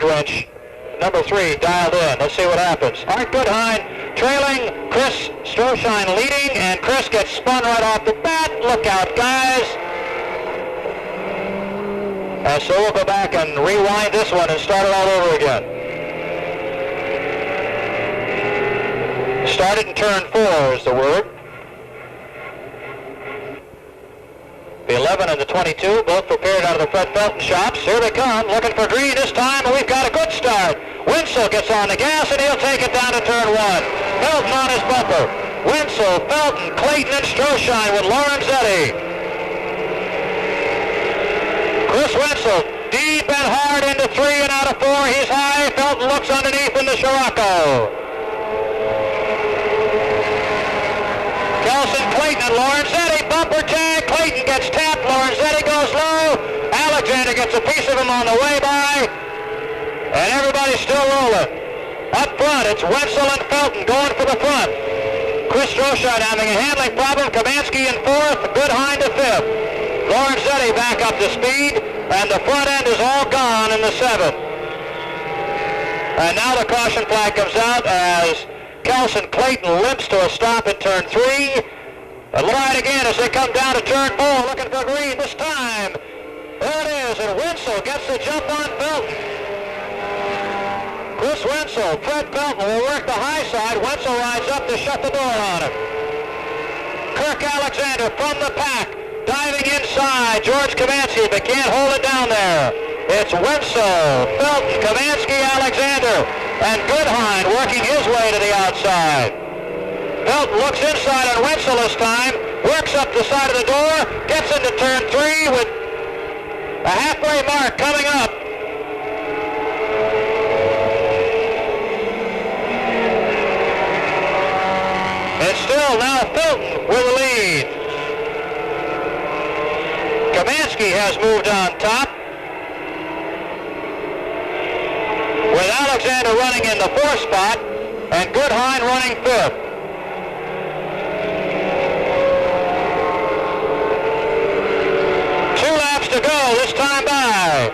wrench. Number 3 dialed in. Let's see what happens. Art Goodhine trailing, Chris Stroshine leading, and Chris gets spun right off the bat. Look out, guys. And so we'll go back and rewind this one and start it all over again. Started in turn 4 is the word. The 11 and the 22, both prepared out of the Fred Felton shops. Here they come, looking for green this time, and we've got a good start. Winslow gets on the gas, and he'll take it down to turn 1. Felton on his bumper. Winslow, Felton, Clayton, and Stroshine with Lorenzetti. Chris Winslow, deep and hard into 3 and out of 4. He's high. Felton looks underneath in the Scirocco. Kelson, Clayton, and Lorenzetti, bumper tag. Clayton gets tapped. Lorenzetti goes low. Alexander gets a piece of him on the way by. And everybody's still rolling. Up front, it's Wenzel and Felton going for the front. Chris Stroshine having a handling problem. Kamansky in 4th. Goodhine to 5th. Lorenzetti back up to speed. And the front end is all gone in the 7th. And now the caution flag comes out as Kelson Clayton limps to a stop in turn 3. And right again as they come down to turn 4, looking for green this time. There it is, and Winslow gets the jump on Felton. Chris Winslow, Fred Felton will work the high side. Winslow rides up to shut the door on him. Kirk Alexander from the pack, diving inside. George Kamansky, but can't hold it down there. It's Winslow, Felton, Kamansky, Alexander, and Goodhine working his way to the outside. Felton looks inside on Winslow this time, works up the side of the door, gets into turn 3 with a halfway mark coming up. It's still now Felton with the lead. Kamansky has moved on top, with Alexander running in the 4th spot and Goodhine running 5th. Two laps to go this time by.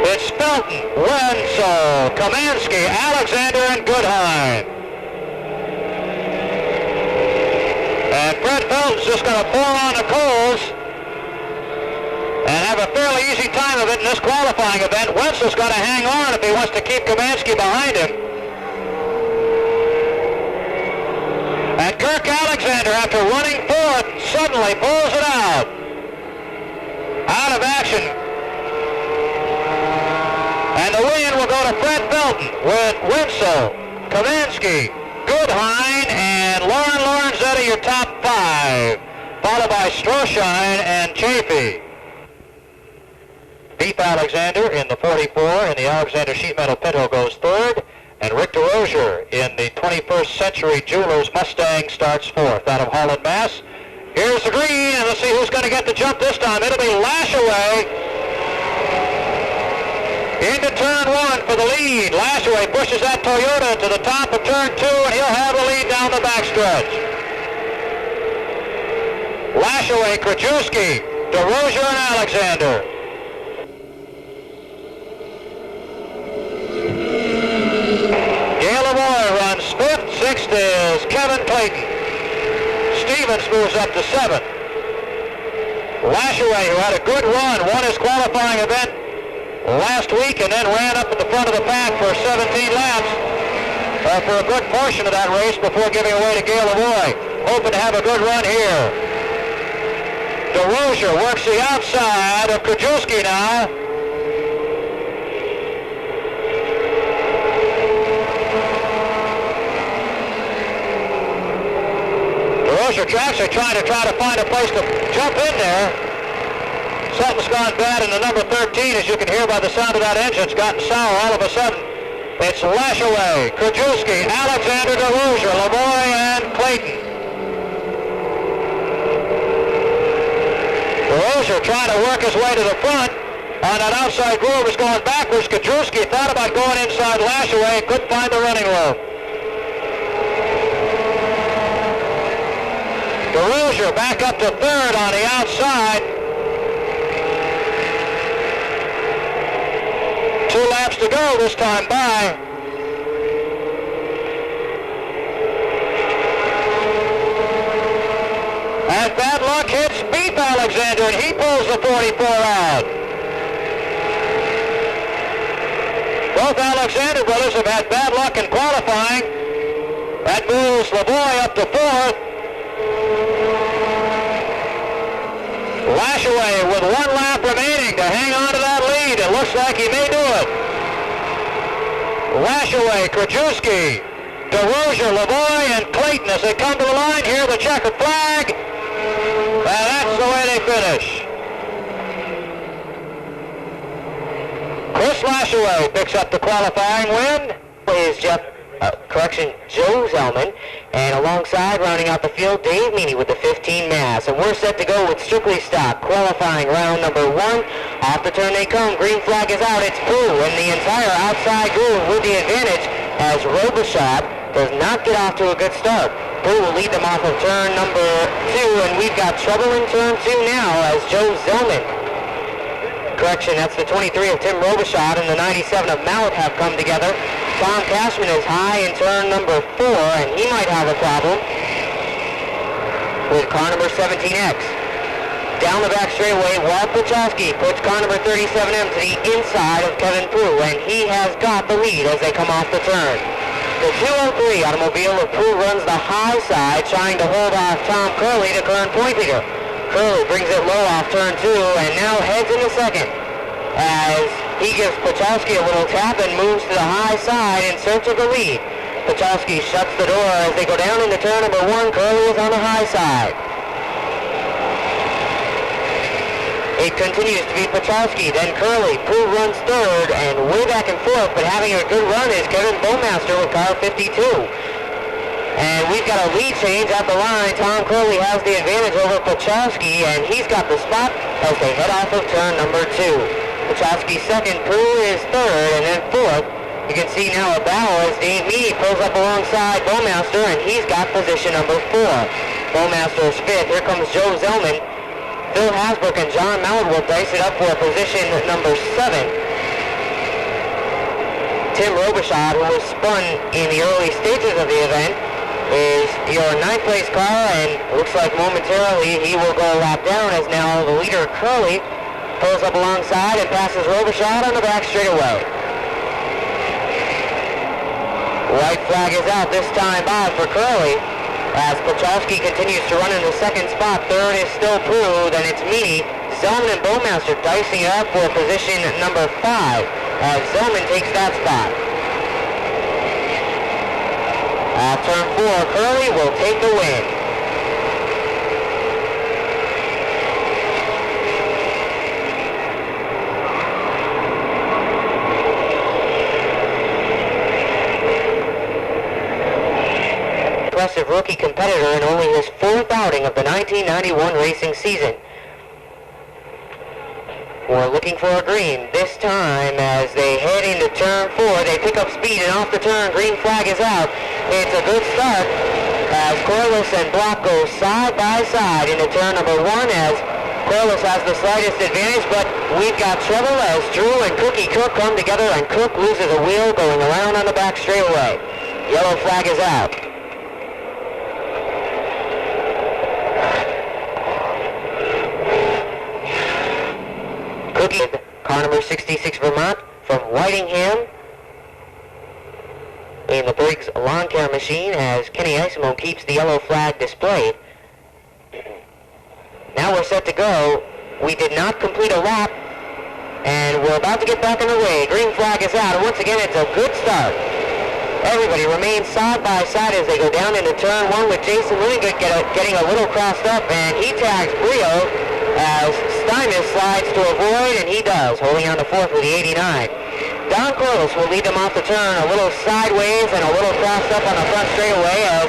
It's Felton, Wenzel, Kamansky, Alexander, and Goodhine. And Fred Felton's just going to pour on the coals and have a fairly easy time of it in this qualifying event. Wenzel's got to hang on if he wants to keep Kamansky behind him. And Kirk Alexander, after running 4th, suddenly pulls it out. Out of action. And the win will go to Fred Felton with Winslow, Kamansky, Goodhine, and Lorenzetti, your top 5, followed by Stroshine and Chafee. Beef Alexander in the 44 in the Alexander Sheet Metal Pinto goes 3rd, and Rick DeRozier in the 21st Century Jewelers Mustang starts 4th out of Holland, Mass. Here's the green, and let's see who's going to get the jump this time. It'll be Lashaway into turn 1 for the lead. Lashaway pushes that Toyota to the top of turn 2, and he'll have the lead down the backstretch. Lashaway, Krajewski, DeRozier, and Alexander. Runs 5th, 6th is Kevin Clayton. Stevens moves up to 7th. Lashaway, who had a good run, won his qualifying event last week and then ran up in the front of the pack for 17 laps for a good portion of that race before giving away to Gale Lavoie. Hoping to have a good run here. DeRozier works the outside of Krajewski now. DeRozier actually trying to find a place to jump in there. Something's gone bad in the number 13, as you can hear by the sound of that engine. It's gotten sour all of a sudden. It's Lashaway, Krajewski, Alexander, DeRozier, Lavoie, and Clayton. DeRozier trying to work his way to the front. On that outside groove is going backwards. Krajewski thought about going inside Lashaway and couldn't find the running room. DeRozier back up to 3rd on the outside. laps to go this time by. And bad luck hits Beep Alexander, and he pulls the 44 out. Both Alexander brothers have had bad luck in qualifying. That moves Lavoie up to 4th. Lashaway with 1 lap remaining to hang on to that lead. It looks like he may do it. Lashaway, Krajewski, DeRozier, Lavoie, and Clayton as they come to the line here, the checkered flag. And that's the way they finish. Chris Lashaway picks up the qualifying win. Is Joe Zellman, and alongside, rounding out the field, Dave Meany with the 15 mass. And we're set to go with strictly stock qualifying round number 1. Off the turn they come. Green flag is out. It's Pooh and the entire outside group with the advantage as Robichaud does not get off to a good start. Pooh will lead them off of turn number 2, and we've got trouble in turn 2 now as Joe Zellman. Correction, that's the 23 of Tim Robichaud and the 97 of Mallet have come together. Tom Cashman is high in turn number 4, and he might have a problem with car number 17X. Down the back straightaway, Walt Pachowski puts car number 37M to the inside of Kevin Pooh, and he has got the lead as they come off the turn. The 203 automobile of Pooh runs the high side, trying to hold off Tom Curley, the current point leader. Curley brings it low off turn 2 and now heads into second as he gives Pachowski a little tap and moves to the high side in search of the lead. Pachowski shuts the door as they go down into turn number 1. Curley is on the high side. It continues to be Pachowski, then Curley. Pooh runs third and way back and forth, but having a good run is Kevin Bowmaster with car 52. And we've got a lead change at the line. Tom Curley has the advantage over Pachowski, and he's got the spot as they head off of turn number 2. Pachowski second, Pooh is third, and then 4th. You can see now a bow as Dave Meany pulls up alongside Bowmaster, and he's got position number 4. Bowmaster is 5th. Here comes Joe Zellman. Phil Hasbrook and John Mallard will dice it up for position number 7. Tim Robichaud, who was spun in the early stages of the event, is your 9th place car, and looks like momentarily he will go a lap down as now the leader Curley pulls up alongside and passes Robichaud on the back straightaway. White flag is out this time by for Curley as Pachowski continues to run in the second spot. Third is still Pooh, then it's Meany. Zellman and Bowmaster dicing it up for position number 5 as Zellman takes that spot. Off turn 4, Curley will take the win. Impressive rookie competitor in only his 4th outing of the 1991 racing season. We're looking for a green this time as they head into turn 4. They pick up speed and off the turn, green flag is out. It's a good start as Corliss and Block go side by side into turn number 1 as Corliss has the slightest advantage, but we've got trouble as Drew and Cookie Cook come together and Cook loses a wheel going around on the back straightaway. Yellow flag is out. Cookie, car number 66 Vermont from Whitingham in the Briggs lawn care machine as Kenny Isimone keeps the yellow flag displayed. Now we're set to go. We did not complete a lap and we're about to get back in the way. Green flag is out and once again it's a good start. Everybody remains side by side as they go down into turn 1 with Jason Winnigood getting a little crossed up and he tags Brio as Steinmetz slides to avoid, and he does, holding on to 4th with the 89. Don Corliss will lead them off the turn a little sideways and a little crossed up on the front straightaway as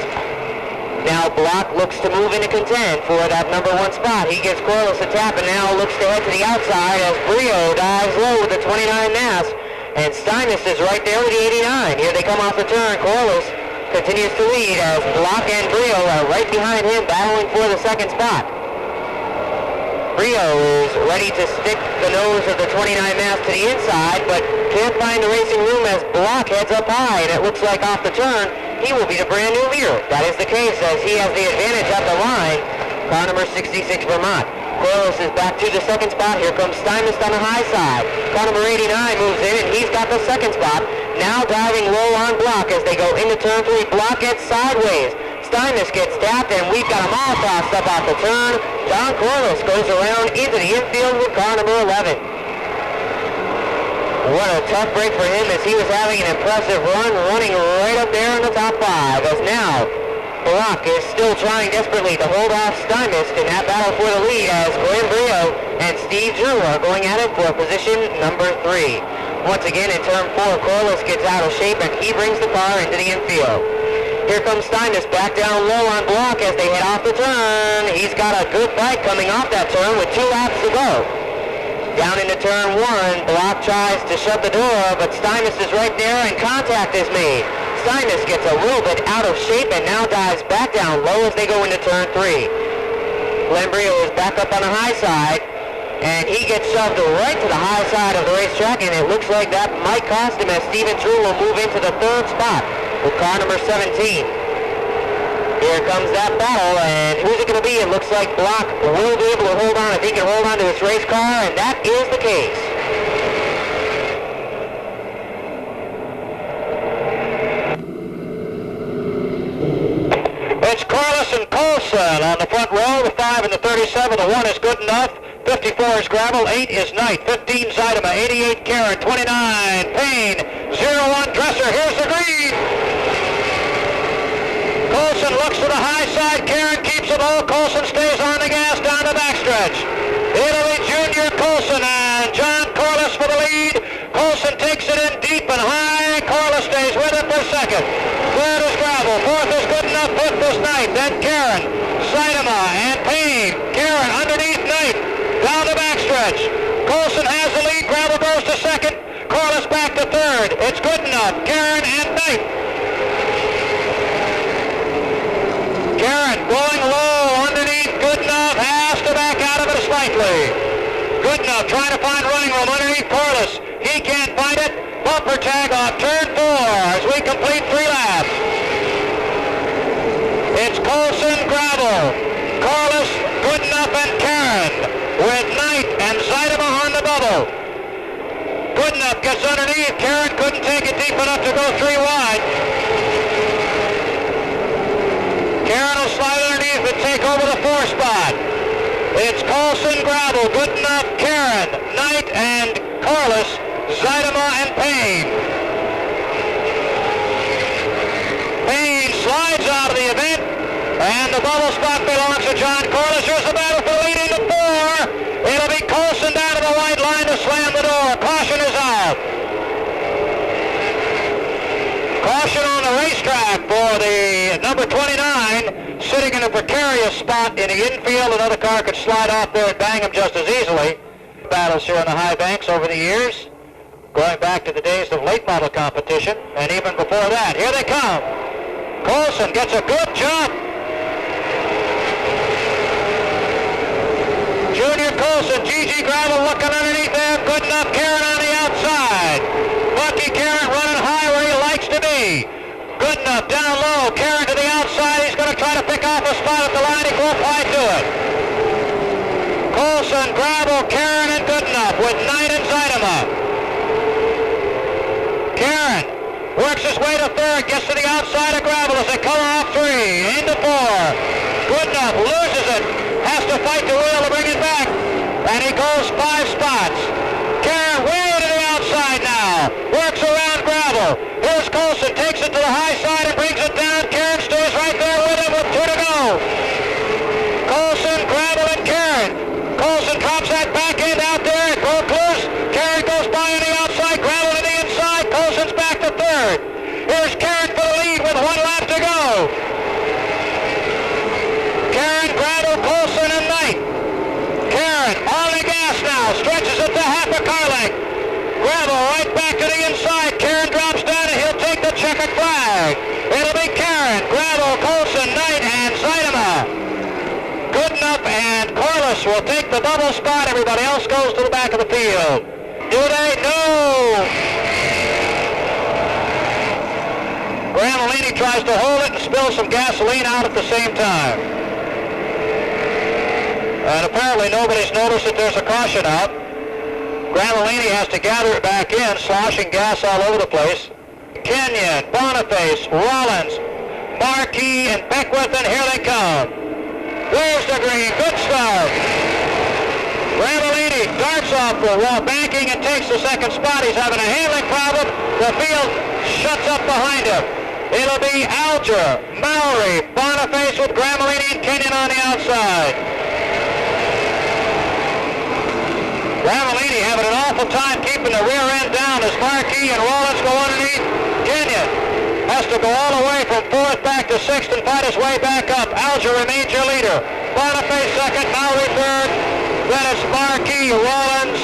now Block looks to move into contend for that number 1 spot. He gives Corliss a tap and now looks to head to the outside as Brio dives low with the 29 mass, and Steinmetz is right there with the 89. Here they come off the turn. Corliss continues to lead as Block and Brio are right behind him battling for the 2nd spot. Brio is ready to stick the nose of the 29 mass to the inside, but can't find the racing room as Block heads up high, and it looks like off the turn, he will be the brand new leader. That is the case, as he has the advantage at the line. Car number 66, Vermont. Corliss is back to the second spot. Here comes Steinmetz on the high side. Car number 89 moves in, and he's got the second spot. Now diving low on Block as they go into turn 3. Block gets sideways. Steinmetz gets tapped, and we've got them all tossed up off the turn. John Corliss goes around into the infield with car number 11. What a tough break for him, as he was having an impressive run, running right up there in the top 5, as now Block is still trying desperately to hold off Steinmetz in that battle for the lead, as Glenn Brio and Steve Drew are going at it for position number 3. Once again, in turn 4, Corliss gets out of shape, and he brings the car into the infield. Here comes Steinmetz back down low on Block as they head off the turn. He's got a good fight coming off that turn with 2 laps to go. Down into turn 1, Block tries to shut the door, but Steinmetz is right there and contact is made. Steinmetz gets a little bit out of shape and now dives back down low as they go into turn 3. Glenn Brio is back up on the high side, and he gets shoved right to the high side of the racetrack, and it looks like that might cost him, as Steven True will move into the 3rd spot with car number 17. Here comes that battle, and who's it going to be? It looks like Block will be able to hold on if he can hold on to his race car, and that is the case. It's Corliss and Colson on the front row, the 5 and the 37. The 1 is good enough. 54 is Gravel, 8 is Knight, 15 Zeidema, 88 Karen, 29 Payne, 01 Dresser. Here's the green. Colson looks to the high side. Karen keeps it low. Colson stays on the gas down the backstretch. Italy Junior Colson and John Corliss for the lead. Colson takes it in deep and high. Corliss stays with it for second. 3rd is Gravel. 4th is good enough. 5th is Knight. Then Karen, Zeidema, and Payne. Karen underneath Knight. Down the backstretch. Colson has the lead. Gravel goes to second. Corliss back to 3rd. It's good enough. Karen and Knight. Karen going low underneath. Good enough. Has to back out of it slightly. Good enough. Trying to find running room underneath Corliss. He can't find it. Bumper tag off turn 4 as we complete 3 laps. It's Colson, Gravel, Corliss, good enough, and Karen, with Knight and Zeidema on the bubble. Good enough gets underneath. Karen couldn't take it deep enough to go 3 wide. Karen will slide underneath and take over the 4 spot. It's Colson, Gravel, good enough, Karen, Knight, and Corliss, Zeidema, and Payne. Payne slides out of the event, and the bubble spot belongs to John Corliss. Here's the battle for the lead into 4. It'll be Colson down to the white line to slam the door. Caution is out. Caution on the racetrack for the number 29, sitting in a precarious spot in the infield. Another car could slide off there and bang him just as easily. Battles here on the high banks over the years, going back to the days of late model competition, and even before that. Here they come. Colson gets a good jump. Junior Colson, Gigi Gravel looking underneath there. Good enough. Karen on the outside. Bucky Karen running high where he likes to be. Good enough. Down low. Karen to the outside. He's going to try to pick off a spot at the line. He won't quite do it. Colson, Gravel, Karen, and good enough with Knight and Zeidema. Karen works his way to 3rd, gets to the outside of Gravel as they come off 3, into 4. Good enough, loses it, has to fight the wheel to bring it back, and he goes 5 spots. Karen way to the outside now, works around Gravel. Here's Colson, takes it to the high side and brings it down. Karen stays right there with him with 2 to go. Colson, Gravel, and Karen. Colson drops that back end out there. It broke loose. Karen goes by on the outside. Gravel to the inside. Colson's back to 3rd. Here's Karen for the lead with 1 lap to go. Karen, Gravel, Colson, and Knight. Karen on the gas now. Stretches it to half a car length. Gravel right back to the inside. Karen drops down and he'll take the checkered flag. It'll be Karen, Gravel, Colson, Knight, and Zeidema. Good enough, and Corliss will take the bubble spot. Everybody else goes to the back of the field. Do they? No! Gramellini tries to hold it and spills some gasoline out at the same time. And apparently nobody's noticed that there's a caution out. Gramellini has to gather it back in, sloshing gas all over the place. Kenyon, Boniface, Rollins, Marquis, and Beckwith, and here they come. There's the green. Good start. Gramellini darts off the wall, banking, and takes the second spot. He's having a handling problem. The field shuts up behind him. It'll be Alger, Mowry, Boniface with Gramellini and Kenyon on the outside. Gramellini having an awful time keeping the rear end down as Marquis and Rollins go underneath. Kenyon has to go all the way from 4th back to 6th and fight his way back up. Alger remains your leader. Boniface second, Mowry third. Then it's Marquis, Rollins,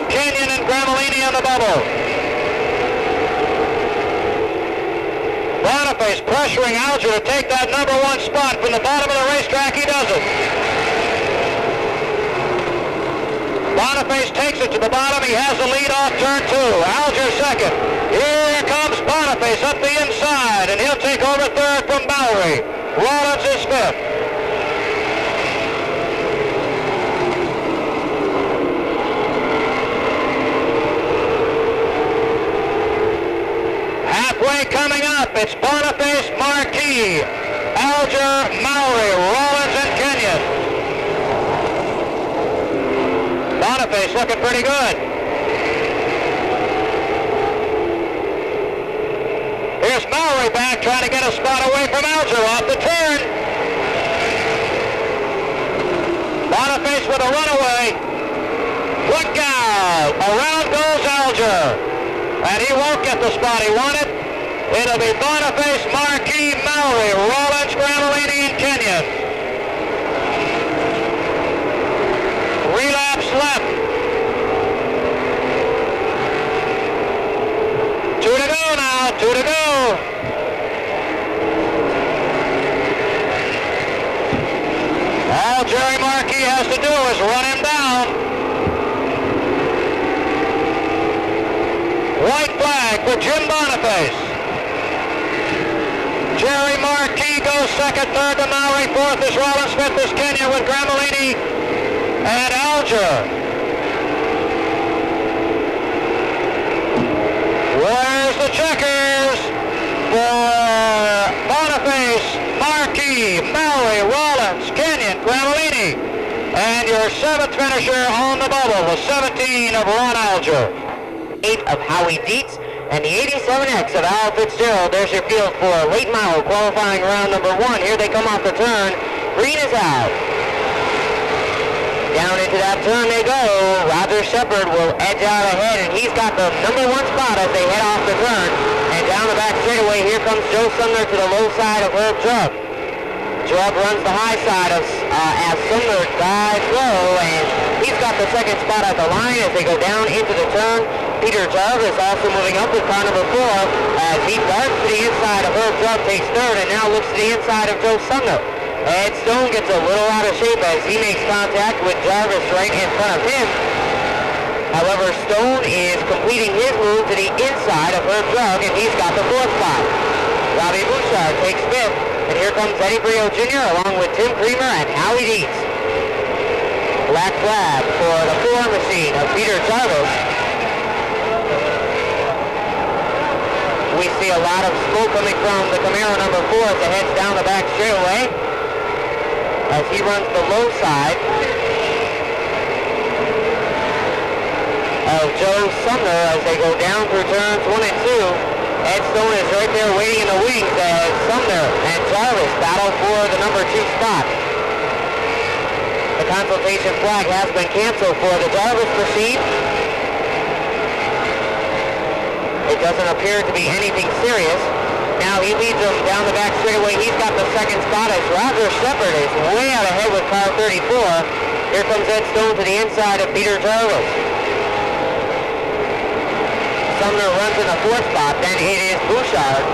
Kenyon, and Gramellini on the bubble. Boniface pressuring Alger to take that number 1 spot from the bottom of the racetrack. He does it. Boniface takes it to the bottom. He has the lead off turn 2. Alger second. Here comes Boniface up the inside, and he'll take over third from Mowry. Rollins is fifth. Halfway coming up, it's Boniface, Marquis, Alger, Mowry, Rollins, and Kenyon. Boniface looking pretty good. Here's Mowry back trying to get a spot away from Alger off the turn. Boniface with a runaway. Look out! Around goes Alger. And he won't get the spot he wanted. It'll be Boniface, Marquis, Mowry, Rollins, Gramellini, and Kenyon. Relapse left. 2 to go now, 2 to go. All Jerry Marquis has to do is run him down. White flag for Jim Boniface. Jerry Marquis goes second, third to Mowry, fourth is Rollins, fifth is Kenyon with Gramellini and Alger. Where's the checkers for Boniface, Marquis, Mowry, Rollins, Kenyon, Gramellini, and your 7th finisher on the bubble, the 17 of Ron Alger. 8 of Howie Dietz, and the 87X of Al Fitzgerald. There's your field for late model qualifying round number 1. Here they come off the turn. Green is out. Down into that turn they go. Roger Shepard will edge out ahead, and he's got the number 1 spot as they head off the turn. And down the back straightaway, here comes Joe Sumner to the low side of Herb Drug. Drug runs the high side of as Sumner dives low, and he's got the 2nd spot at the line as they go down into the turn. Peter Jarvis also moving up with car number 4 as he darts to the inside of Herb Drug, takes 3rd, and now looks to the inside of Joe Sumner. Ed Stone gets a little out of shape as he makes contact with Jarvis right in front of him. However, Stone is completing his move to the inside of Herb Drug, and he's got the 4th spot. Robbie Bouchard takes 5th, and here comes Eddie Brio Jr. along with Tim Creamer and Howie Dietz. Black flag for the 4 machine of Peter Jarvis. We see a lot of smoke coming from the Camaro number 4 as it heads down the back straightaway as he runs the low side of Joe Sumner as they go down through turns 1 and 2. Ed Stone is right there waiting in the wings as Sumner and Jarvis battle for the number 2 spot. The consultation flag has been canceled for the Jarvis machine. It doesn't appear to be anything serious. Now he leads them down the back straightaway. He's got the 2nd spot as Roger Shepard is way out ahead with car 34. Here comes Ed Stone to the inside of Peter Jarvis. Sumner runs in the 4th spot, then it is Bouchard.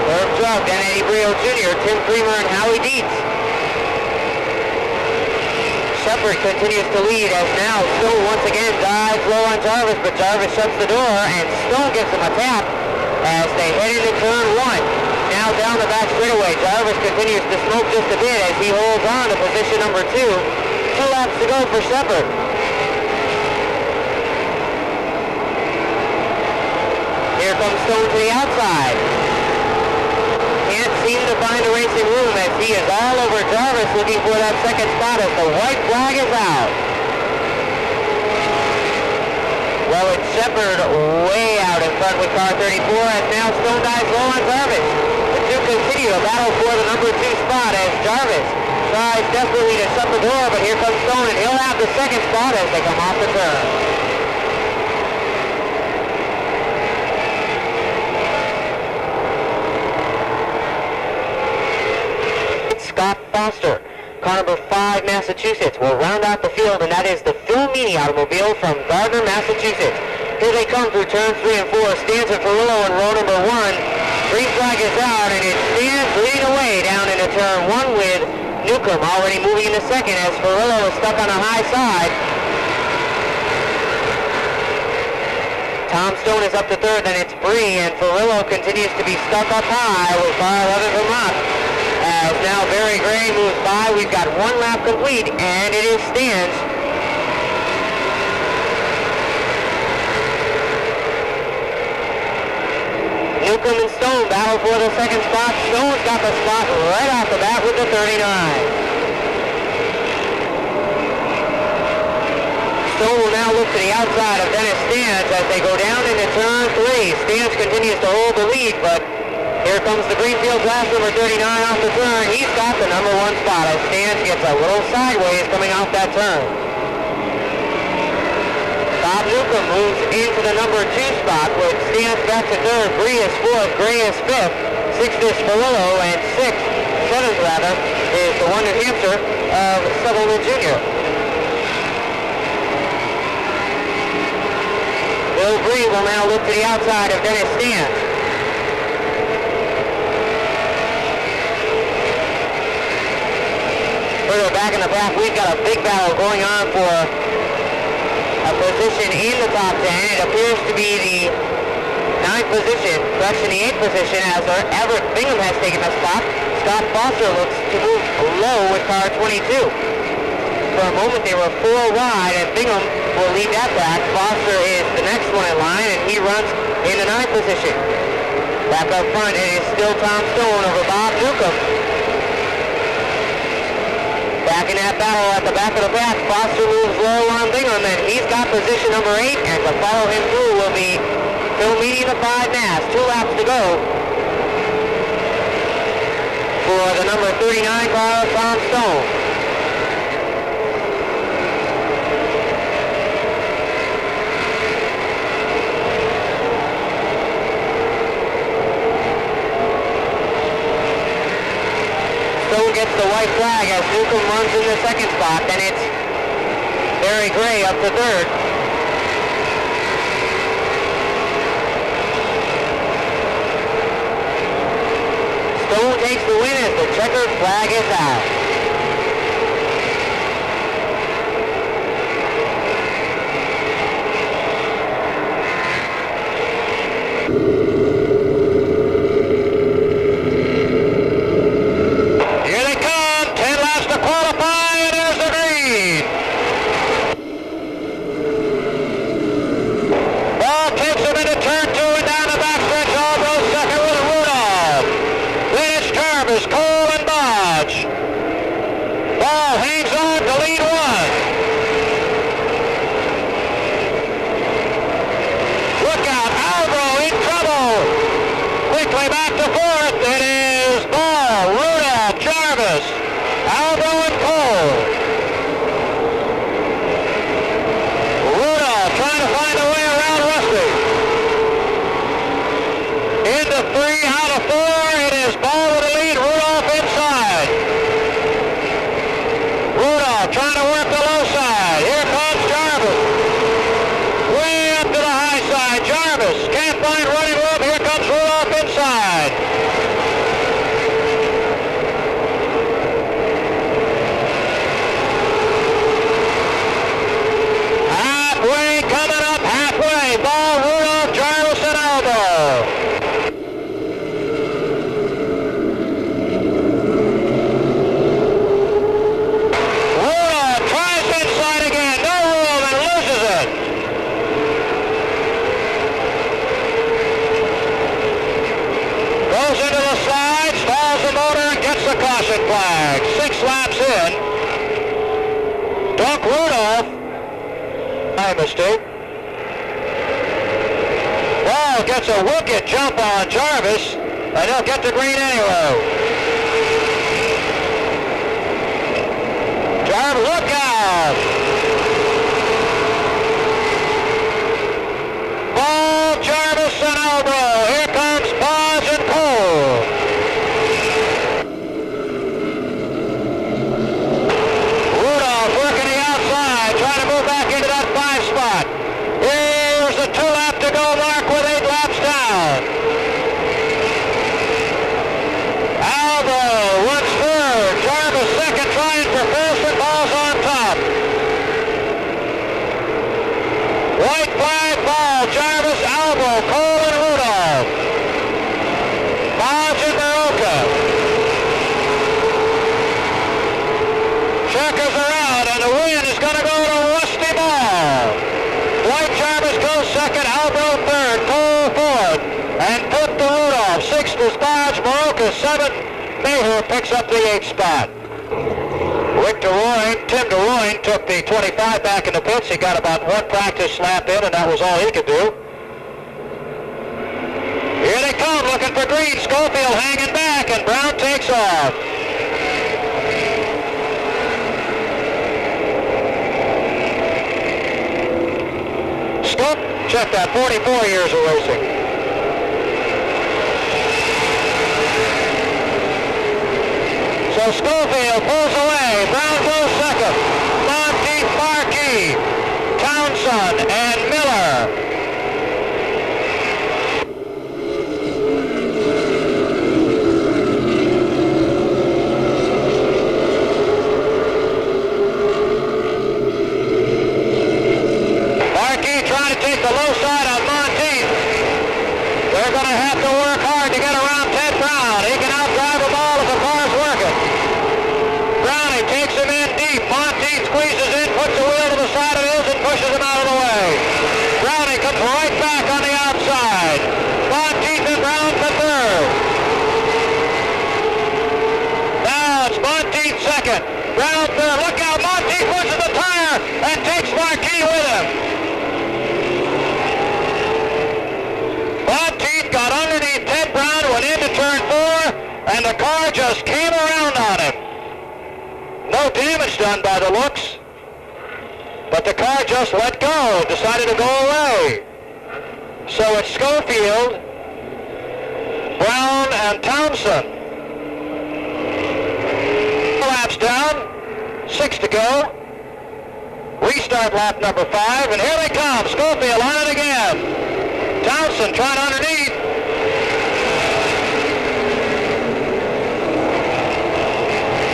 Herb Drug, then Eddie Brio Jr., Tim Creamer, and Howie Dietz. Shepard continues to lead as now Stone once again dives low on Jarvis, but Jarvis shuts the door and Stone gives him a tap as they head into turn 1. Now down the back straightaway, Jarvis continues to smoke just a bit as he holds on to position number 2. 2 laps to go for Shepard. Here comes Stone to the outside. Can't seem to find a racing room as he is all over Jarvis looking for that second spot as the white flag is out. Well, it's Shepard way out in front with car 34 as now Stone dives low on Jarvis. The two continue a battle for the number 2 spot as Jarvis tries desperately to shut the door, but here comes Stone and he'll have the second spot as they come off the turn. Scott Foster, car number 5, Massachusetts, will round out the field, and that is the Phil Meany automobile from Gardner, Massachusetts. Here they come through turns 3 and 4. Stanton Ferrillo in row number 1. Green flag is out, and it stands leading away down into turn 1 with Newcomb already moving into second as Ferrillo is stuck on the high side. Tom Stone is up to third, then it's Bree, and Ferrillo continues to be stuck up high with car 11 from Rock. As now Barry Gray moves by, we've got 1 lap complete, and it is Stans. Newcomb and Stone battle for the second spot. Stone's got the spot right off the bat with the 39. Stone will now look to the outside of Dennis Stans as they go down into turn 3. Stans continues to hold the lead, but here comes the Greenfield glass number 39 off the turn. He's got the number 1 spot as Stans gets a little sideways coming off that turn. Bob Newcomb moves into the number 2 spot with Stans back to third. Bree is 4th, Gray is 5th, 6th is Ferrillo, and 7th rather, is the one New Hampshire of Sutherland Jr. Bill Bree will now look to the outside of Dennis Stans. Further back in the pack, we've got a big battle going on for a position in the top 10. It appears to be the 9th position, correction, the 8th position, as Everett Bingham has taken the spot. Scott Foster looks to move low with car 22. For a moment, they were 4 wide, and Bingham will lead that back. Foster is the next one in line, and he runs in the 9th position. Back up front, it is still Tom Stone over Bob Newcomb. Back in that battle at the back of the pack, Foster moves low on Bingham, and he's got position number 8, and to follow him through will be Phil Meany, the 5 Mass. 2 laps to go for the number 39 car of Tom Stone. Stone gets the white flag as Newcomb runs in the second spot. Then it's Barry Gray up to third. Stone takes the win as the checkered flag is out. Speedway coming up halfway. Ball, Rudolph, Jarvis, and Albo. Caution flag. 6 laps in. Doc Rudolph. My mistake. Ball gets a wicked jump on Jarvis, and he'll get the green anyway. Jarvis, look out! Ball, Jarvis, and Albro. Here comes Podge and Cole. Here's a 2-lap to go mark with 8 laps down. Albo wins third. Jarvis second, trying for first, and Ball's on top. White flag, Ball, Jarvis, Albo, Cole, and Rudolph. Podge and Baroka. Checkers are out, and the win is going to go to Rusty Ball. White Jarvis goes second, Albo third, Cole fourth, and fifth to Rudolph. Sixth is Podge, Baroka seventh. Mayhew picks up the 8th spot. Tim DeRoyne took the 25 back in the pits. He got about 1 practice lap in, and that was all he could do. Here they come, looking for green. Schofield hanging back, and Brown takes off. Check that, 44 years of racing. So Schofield pulls away. Brown goes second. Monteith, Markey, Townsend, and Miller. The low side on Monteith. They're going to have to work hard to get around Ted Brown. He can outdrive the ball if the car's working. Brownie takes him in deep. Monteith squeezes in, puts the wheel to the side of his, and pushes him out of the way. Brownie comes right back on the outside. Monteith and Brown for third. Now it's Monteith second. Brown third. Look out, Monteith pushes the tire and takes Marquis with him. Monteith got underneath Ted Brown, went into turn 4, and the car just came around on him. No damage done by the looks, but the car just let go, decided to go away. So it's Schofield, Brown, and Townsend. 4 laps down, 6 to go. Restart lap number 5, and here they come. Schofield on it again. Townsend trying underneath.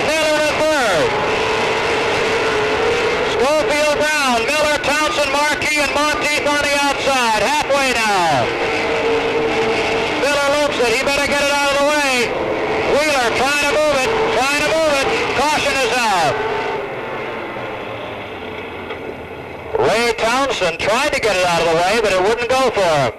Miller in third. Schofield, Brown, Miller, Townsend, Markey, and Monteith on the outside. Halfway now. Miller loops it. He better get it out of the way. Wheeler trying to move it. Caution is out. Ray Townsend tried to get it out of the way, but it wouldn't go for him.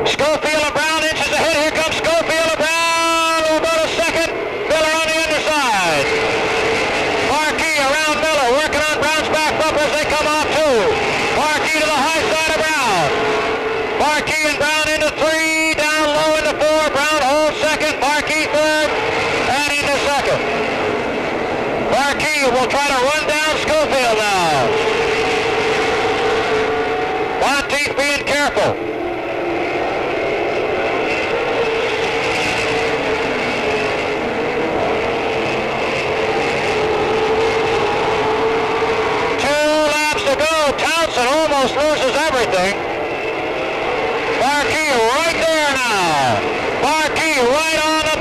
Schofield and Brown inches ahead. Here comes Schofield and Brown. Will go to second. Miller on the underside. Markey around Miller, working on Brown's back bumper as they come off too. Markey to the high side of Brown. Markey and Brown into 3, down low into 4. Brown holds second. Markey third, and into second. Markey will try to run down Schofield now. Monteith being careful. Townsend almost loses everything. Markey right there now. Markey right on the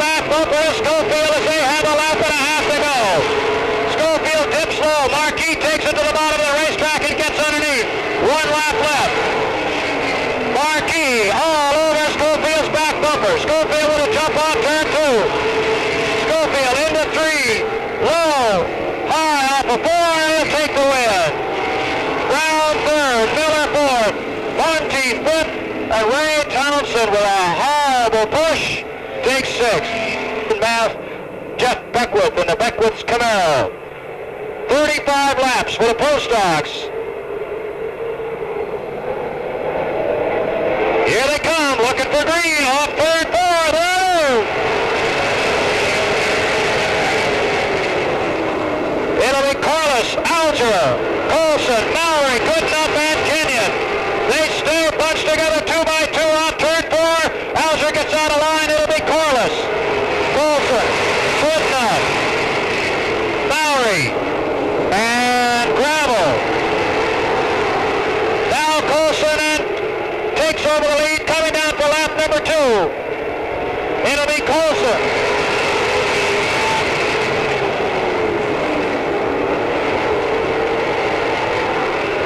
able to jump off turn 2. Schofield into 3. Low. High off of 4. He'll take the win. Brown third. Miller fourth. Monty fifth. And Ray Townsend with a horrible push takes 6th. Math, Jeff Beckwith in the Beckwith's Camaro. 35 laps for the Pro Stocks. Here they come, looking for green off turn 4. There. It'll be Carlos, Algera, Colson, Mallory, Goodenough, and Kenyon. They stay bunched together 2x2 off turn 4. Algera gets out of line. It'll be Carlos, Colson, Goodenough, Mallory, and Gravel. Now Colson takes over the lead, coming down for lap number 2. It'll be Colson.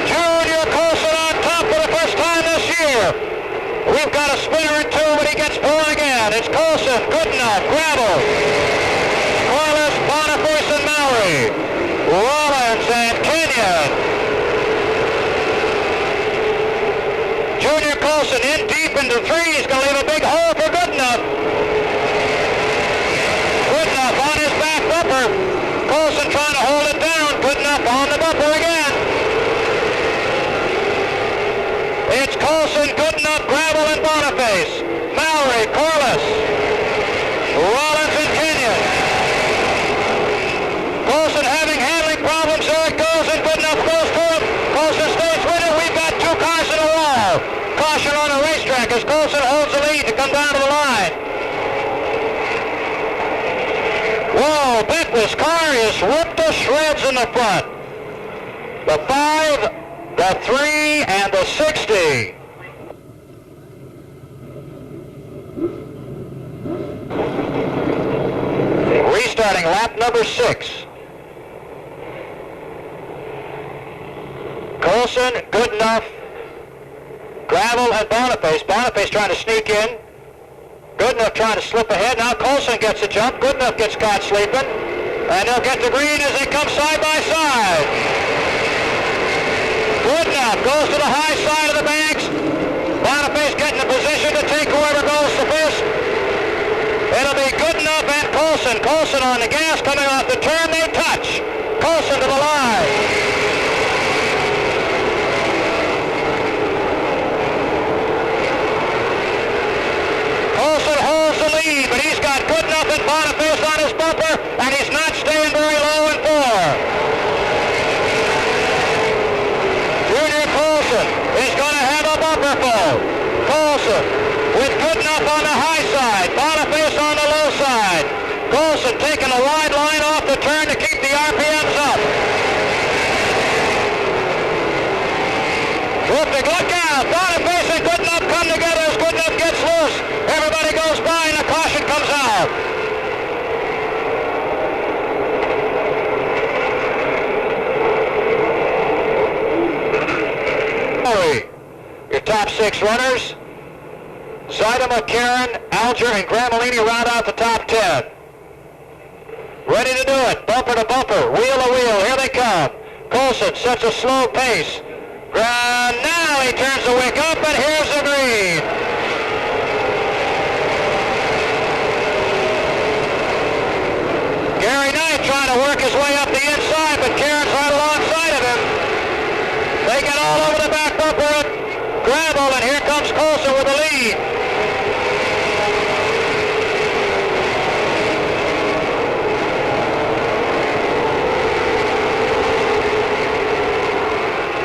Junior Colson on top for the first time this year. We've got a spinner in 2, but he gets pulling again. It's Colson, Goodenough, Gravel, Carlos, Boniface, and Mallory, Rollins, and Kenyon. Junior Colson in deep into 3. He's going to leave a big hole for Goodenough. Goodenough on his back bumper. Colson trying to hold it down. Goodenough on the bumper again. It's Colson, Goodenough, Gravel, and Boniface. Mallory, Corliss, Rollins, and Kenyon. Colson having handling problems. There it goes, and Goodenough goes to him. Colson stays with it. We've got 2 cars in a wall. Caution on the racetrack as Colson holds the lead to come down to the line. Whoa, Beckwith's car is ripped to shreds in the front. The 5, the 3, and the 60. Restarting lap number 6. Colson, Goodenough, Gravel, and Boniface. Boniface trying to sneak in. Goodenough trying to slip ahead. Now Colson gets a jump. Goodenough gets caught sleeping. And they'll get the green as they come side by side. Goodenough goes to the high side of the banks. Boniface getting in position to take whoever goes to first. It'll be Goodenough and Colson. Colson on the gas coming off the turn. They touch. Colson to the line. Colson holds the lead, but he's got Goodenough and Boniface on his bumper, and he's not staying very low in 4. Junior Colson is going to have a bumper full. Colson with Goodenough on the high side, Boniface on the low side. Colson taking a wide line off the turn to keep the RPMs up. Terrific, look out! Boniface and Goodenough come together as Goodenough gets loose. Everybody goes by and a caution comes out. Your top 6 runners. Zaidama, Karen, Alger, and Gramellini round out the top 10. Ready to do it. Bumper to bumper. Wheel to wheel. Here they come. Colson sets a slow pace. Now he turns the wick up, and here's the green. Gary Knight trying to work his way up the inside, but Karen's right alongside of him. They get all over the back bumper at Gravel, and here comes Colson with the lead.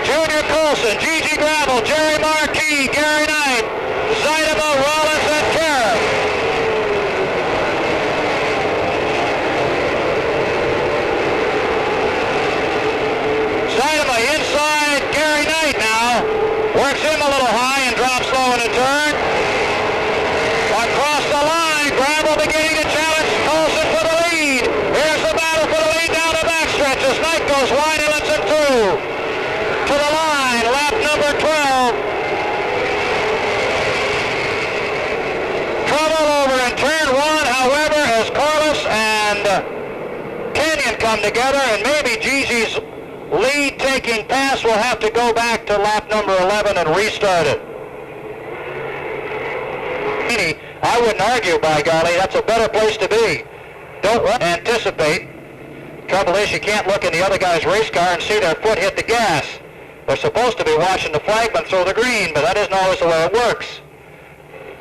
Junior Colson, Gigi Gravel, Jerry Marquis, Gary Knight, Zaidama, Rollins, and Karen. Zaidama inside Gary Knight now. Works him a little high and drops low in a turn. Across the line, Gravel beginning to challenge Colson for the lead. Here's the battle for the lead down the backstretch as Knight goes wide and lets him through. To the line, lap number 12. Trouble over in turn together, and maybe Gigi's lead-taking pass will have to go back to lap number 11 and restart it. I wouldn't argue, by golly, that's a better place to be. Don't anticipate. Trouble is, you can't look in the other guy's race car and see their foot hit the gas. They're supposed to be watching the flagman throw the green, but that isn't always the way it works.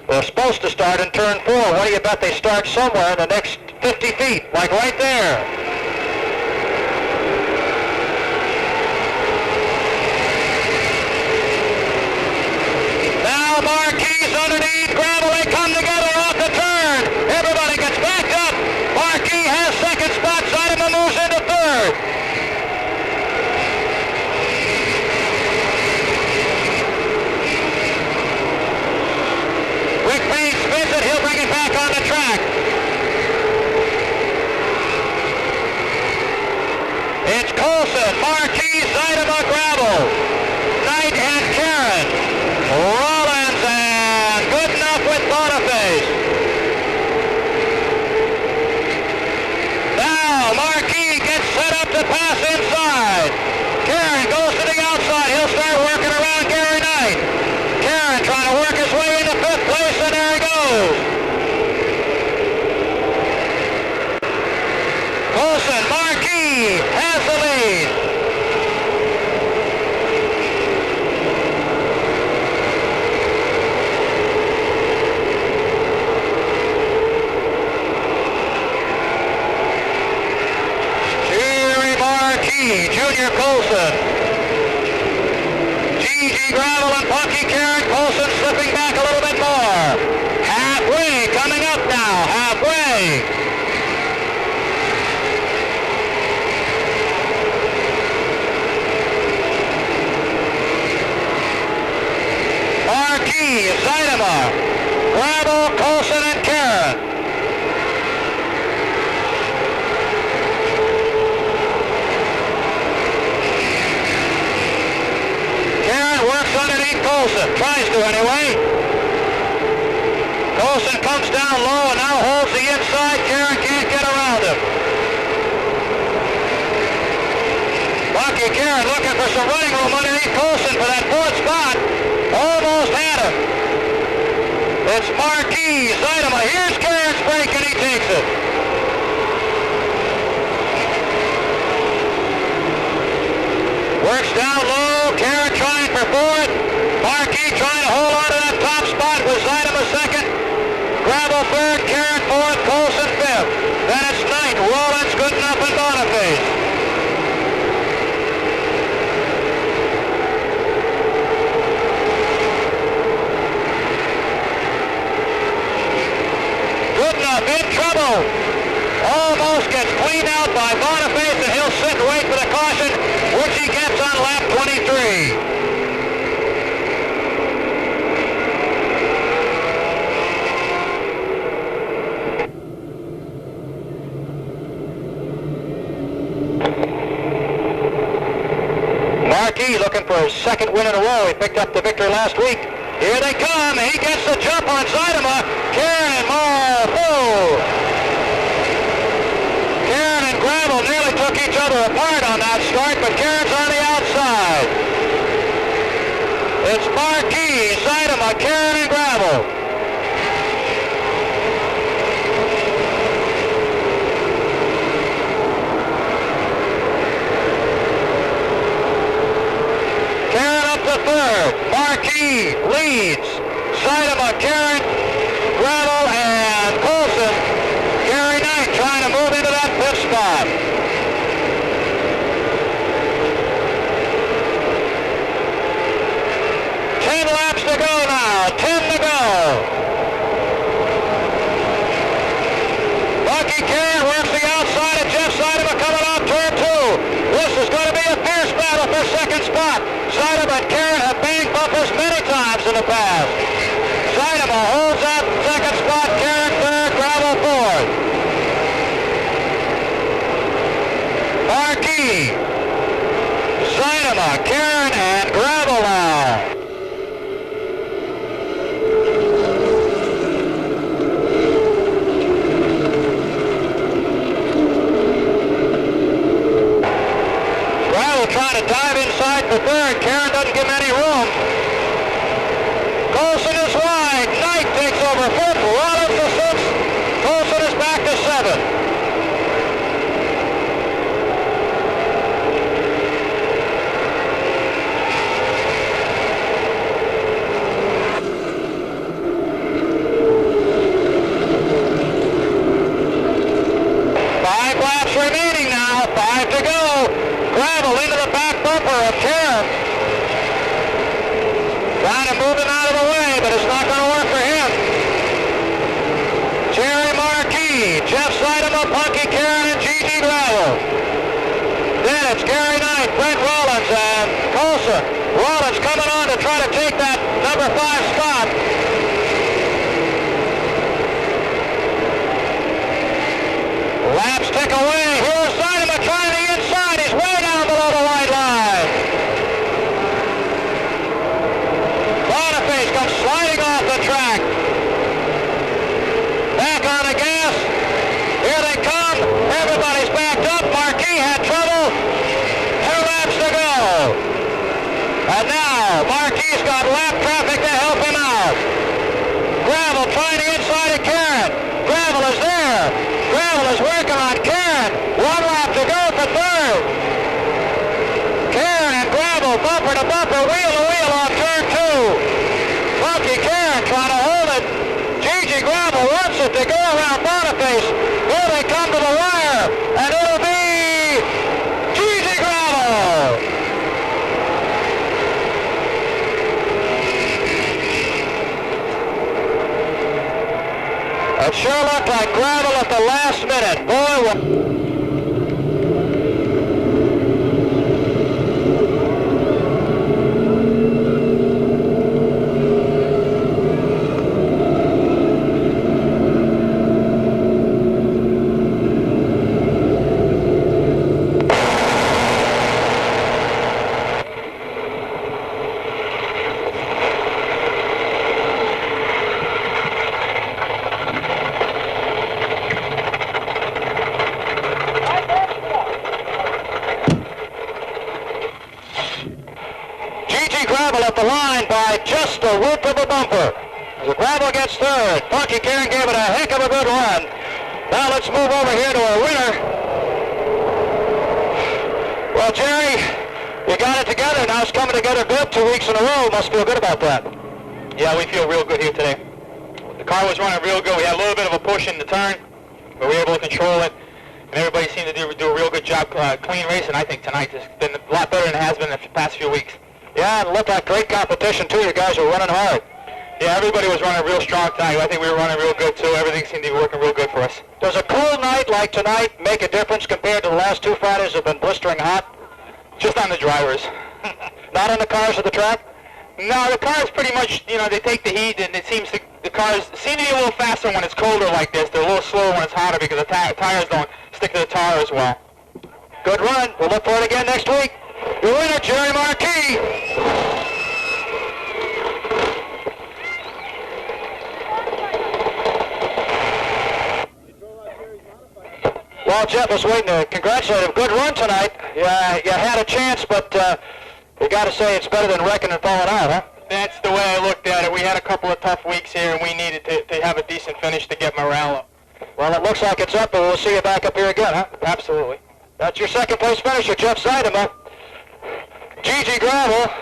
They're supposed to start in turn 4. What do you bet they start somewhere in the next 50 feet, like right there? Now Marquis underneath, gravel, they come together off the turn. Everybody gets backed up. Marquis has second spot, Zeidema moves into third. Rick Payne spins it, he'll bring it back on the track. It's Colson, Marquis, Zeidema, gravel. Knight and Karen. Rollins and good enough with Boniface. Now Marquis gets set up to pass inside. Karen goes to the outside. He'll start working around Gary Knight. Karen trying to work his way into 5th place, and there he goes. Colson, Marquis has the lead. Junior Colson. Gigi Gravel and Punky Karen. Colson slipping back a little bit more. Halfway, coming up now, halfway. Marquis, Zeidema, Gravel, Colson, and Karen. Colson tries to anyway. Colson comes down low and now holds the inside. Karen can't get around him. Bucky Karen looking for some running room underneath Colson for that 4th spot. Almost had him. It's Marquis, Zeidema. Here's Karen's break and he takes it. Works down low. Karen trying for 4th. Marquis trying to hold on to that top spot with Zeidema 2nd. Gravel 3rd, Karen 4th, Colson 5th. Then it's Knight, Rollins, good enough, and Boniface. Good enough, in trouble. Almost gets cleaned out by Boniface, and he'll sit and wait for the caution, which he gets on lap 23. Marquis looking for his 2nd win in a row. He picked up the victory last week. Here they come. He gets the jump on Zeidema. Karen and Marfo. Karen and Gravel nearly took each other apart on that start, but Karen's on the outside. It's Marquis, Zeidema, Karen, and Gravel. Third, Marquis leads. Zeidema, Karen, Gravel, and Colson. Gary Knight trying to move into that 5th spot. Ten laps to go now. 10 to go. Bucky Karen works the outside of Jeff Zeidema coming off turn 2. This is going to be a fierce battle for 2nd spot. Zeidema and Karen have banged bumpers many times in the past. Zeidema holds that 2nd spot, Karen 3rd, Gravel 4th. Marquis, Zeidema, Karen, and Gravel now. third. Karen doesn't give him any room. Colson is wide. Knight takes over fifth. Rollins to sixth. Colson is back to seventh. Remaining now, 5 to go. Gravel into the back bumper of Karen. Trying to move him out of the way, but it's not going to work for him. Jerry Marquis, Jeff Seidema, Punky Karen, and Gigi Gravel. Then it's Gary Knight, Brent Rollins, and Colson. Rollins coming on to try to take that number 5 spot. Laps tick away. Here's Seidema trying the inside. He's way down below the white line. Boniface comes sliding off the track. Back on the gas. Here they come. Everybody's backed up. Marquis had trouble. 2 laps to go. And now Marquis got lap traffic to help him out. Gravel trying the inside of Karen. Gravel is there. Gravel is working on Karen. 1 lap to go for third. Karen and Gravel bumper to bumper, wheel to wheel on turn 2. Funky Karen trying to hold it. Gigi Gravel wants it to go around Boniface. Here they come to the wire, and it'll be Gigi Gravel. It sure looked like Gravel at the last minute. Boy, Gravel at the line by just a width of a bumper. The Gravel gets third. Funky Karen gave it a heck of a good run. Now let's move over here to our winner. Well, Jerry, you got it together. Now it's coming together good 2 weeks in a row. Must feel good about that. Yeah, we feel real good here today. The car was running real good. We had a little bit of a push in the turn, but we were able to control it. And everybody seemed to do a real good job clean racing. I think tonight has been a lot better than it has been in the past few weeks. Yeah, and it looked like great competition, too. You guys were running hard. Yeah, everybody was running real strong tonight. I think we were running real good, too. Everything seemed to be working real good for us. Does a cool night like tonight make a difference compared to the last 2 Fridays that have been blistering hot? Just on the drivers. Not on the cars at the track? No, the cars pretty much, you know, they take the heat, and it seems the cars seem to be a little faster when it's colder like this. They're a little slower when it's hotter because the tires don't stick to the tire as well. Good run. We'll look for it again next week. Your winner, Jerry Marquis. Well, Jeff was waiting to congratulate him. Good run tonight. Yeah, you had a chance, but you got to say it's better than wrecking and falling out, huh? That's the way I looked at it. We had a couple of tough weeks here, and we needed to have a decent finish to get morale up. Well, it looks like it's up, and we'll see you back up here again, huh? Absolutely. That's your second place finisher, Jeff Seidema. Gigi Gravel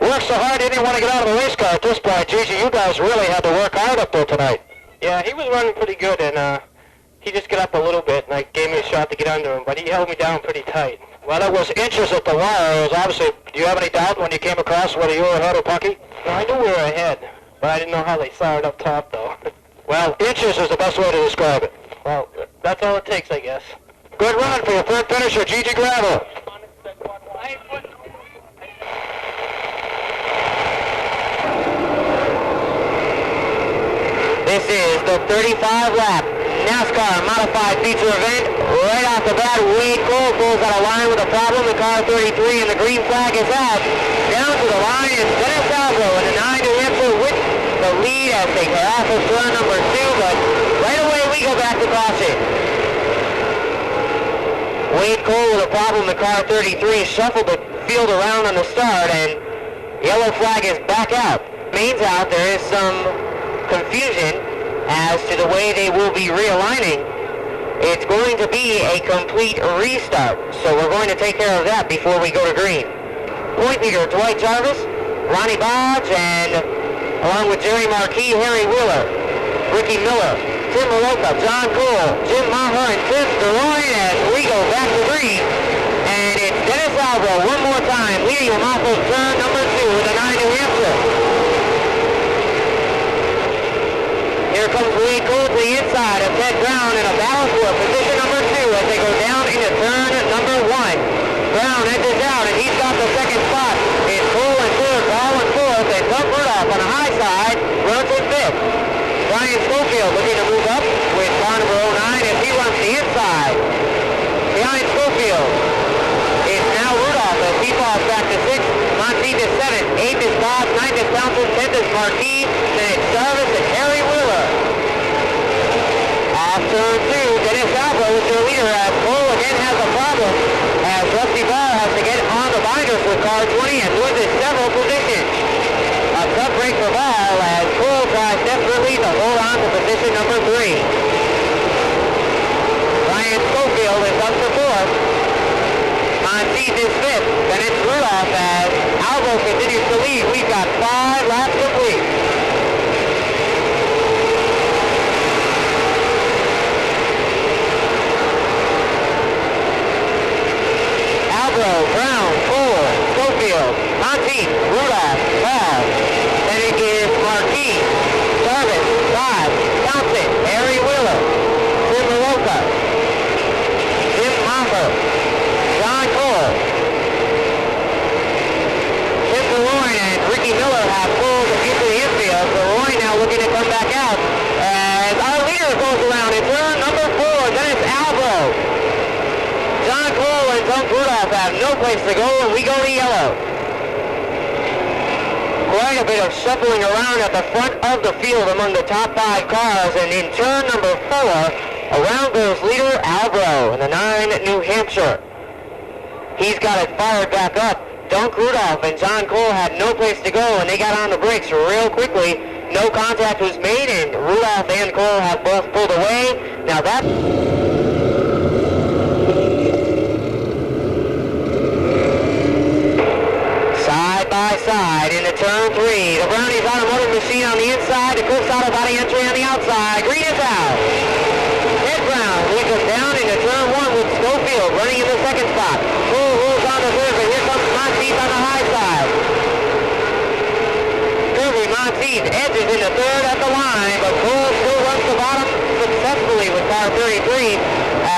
worked so hard he didn't want to get out of the race car at this point. Gigi, you guys really had to work hard up there tonight. Yeah, he was running pretty good, and he just got up a little bit, and I gave me a shot to get under him, but he held me down pretty tight. Well, it was inches at the wire. It was obviously, do you have any doubt when you came across whether you were ahead or Punky? No, I knew we were ahead, but I didn't know how they saw it up top, though. Well, inches is the best way to describe it. Well, that's all it takes, I guess. Good run for your third finisher, Gigi Gravel. This is the 35-lap NASCAR Modified Feature event. Right off the bat, Wade Cole pulls out a line with a problem. The car 33 and the green flag is out. Down to the line is Dennis Salvo in the 9 New Hampshire with the lead as they pass us turn number 2, but right away we go back to caution. Wade Cole with a problem. The car 33 shuffled the field around on the start, and yellow flag is back out. Means out, there is some confusion as to the way they will be realigning. It's going to be a complete restart, so we're going to take care of that before we go to green. Point leader Dwight Jarvis, Ronnie Bodge, and along with Jerry Marquis, Harry Wheeler, Ricky Miller, Tim Maroka, John Cole, Jim Maher, and Chris DeLoyne as we go back to green. And it's Dennis Albro one more time, leading him off of turn number 2 with the 9 New Hampshire. Here comes Wade Cole to the inside of Ted Brown in a battle for position number 2 as they go down into turn number 1. Brown edges out, and he's got the second spot. It's Cole in third, Ball in fourth, and Doug Rudolph on the high side runs in fifth. Brian Schofield looking to move up with car number 09 as he runs the inside. Behind Schofield, it's now Rudolph as he falls back to 6th. Monteith is 7th, 8th is Bob, 9th is Townsend, 10th is Marquis, then it's Jarvis and Harry Wheeler. Off turn 2, Dennis Albro is your leader as Cole again has a problem as Rusty Ball has to get on the binders with car 20 and loses several positions. A tough break for Ball as Cole tries desperately to hold on to position number 3. Ryan Schofield is up for 4th. Monteith is 5th. Then it's Rudolph as Albo continues to lead. We've got 5 laps complete. Albo, Brown, Cole, Schofield, Monteith, Rudolph, Ball. Then it is Marquis, Jarvis, Todd, Townsend, Harry Wheeler, Tim Maroka, Jim Hoffer, John Cole, Tim DeLoyne, and Ricky Miller have pulled into the infield. DeLoyne now looking to come back out as our leader goes around in turn number 4. Then it's Albo. John Cole and Doug Rudolph have no place to go, and we go to yellow. Quite a bit of shuffling around at the front of the field among the top 5 cars, and in turn number 4, around goes leader Albro in the 9 New Hampshire. He's got it fired back up. Doug Rudolph and John Cole had no place to go, and they got on the brakes real quickly. No contact was made, and Rudolph and Cole have both pulled away. Now that... Side by side into turn 3. The Brownies Automotive Machine on the inside. The Cliffs Auto Body Entry on the outside. Green is out. Ted Brown leads us down into turn 1 with Schofield running in the second spot. Cole rolls on the third, but here comes Monteith on the high side. Kirby Monteith edges into third at the line, but Cole still runs the bottom successfully with car 33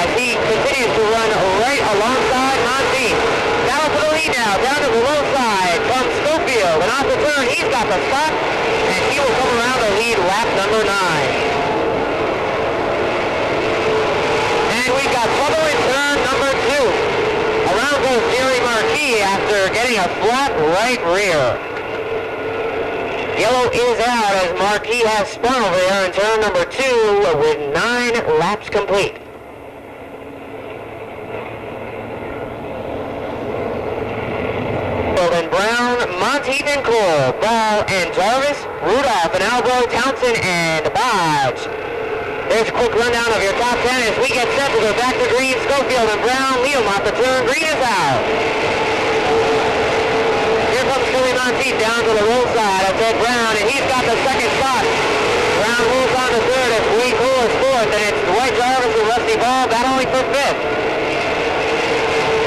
as he continues to run right alongside Monteith. Battle for the lead now, down to the low side comes Schofield, and off the turn he's got the spot, and he will come around to lead lap number 9. And we've got trouble in turn number 2. Around goes Jerry Marquis after getting a flat right rear. Yellow is out as Marquis has spun over there in turn number 2 with 9 laps complete. And Brown, Monteith and Cole, Ball and Jarvis, Rudolph and Albo, Townsend and Bodge. There's a quick rundown of your top 10 as we get set to go back to green. Schofield and Brown lead them off the turn. Green is out. Here comes Billy Monteith down to the roll side of Ted Brown, and he's got the second spot. Brown moves on to third as Wade Cole is fourth, and it's Dwight Jarvis and Rusty Ball battling for 5th.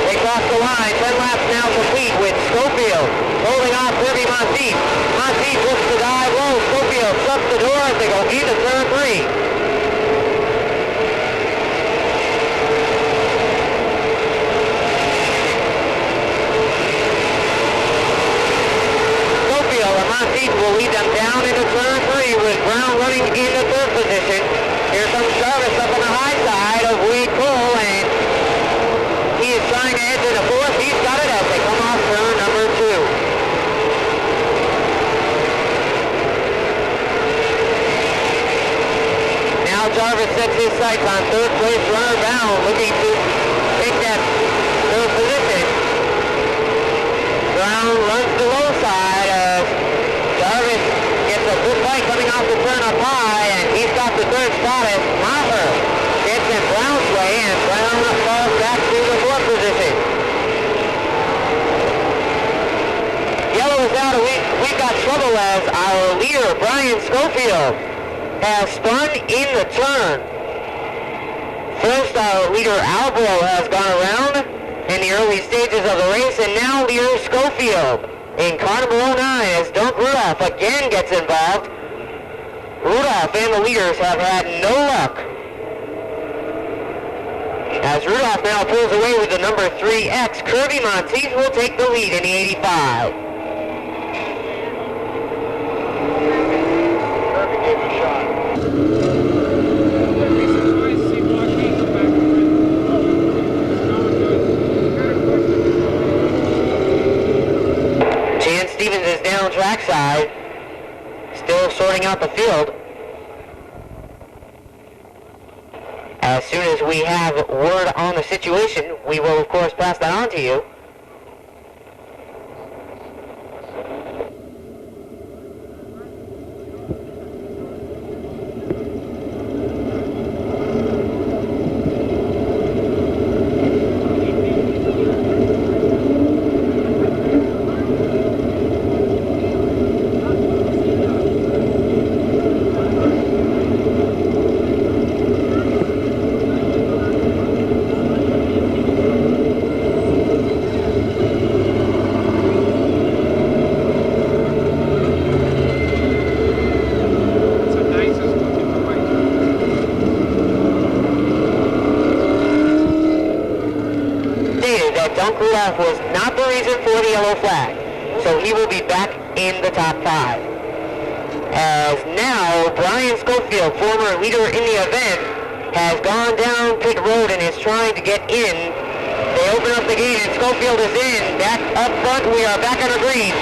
They cross the line, 10 laps now complete with Schofield holding off Kirby Monteith. Monteith looks to dive low. Schofield shuts the door as they go into turn 3. Monteith will lead them down into turn 3 with Brown running in the 3rd position. Here comes Jarvis up on the high side of Wade Cole, and he is trying to edge into 4th. He's got it as they come off turn number 2. Now Jarvis sets his sights on 3rd place runner Brown, looking to take that 3rd position. Brown runs the low side as Jarvis gets a good fight coming off the turn up high, and he's got the third spot as Maher gets in Brown's way, and Brown falls back to the fourth position. Yellow is out, and we've got trouble as our leader, Brian Schofield, has spun in the turn. First, our leader, Albro, has gone around in the early stages of the race, and now leader Schofield in car number 09 as Dunk Rudolph again gets involved. Rudolph and the leaders have had no luck, as Rudolph now pulls away with the number 3X. Kirby Monteith will take the lead in the 85. Kirby gave it a shot. Stevens is down trackside, still sorting out the field. As soon as we have word on the situation, we will of course pass that on to you. Was not the reason for the yellow flag, so he will be back in the top 5. As now, Brian Schofield, former leader in the event, has gone down pit road and is trying to get in. They open up the gate and Schofield is in. Back up front, we are back on the green.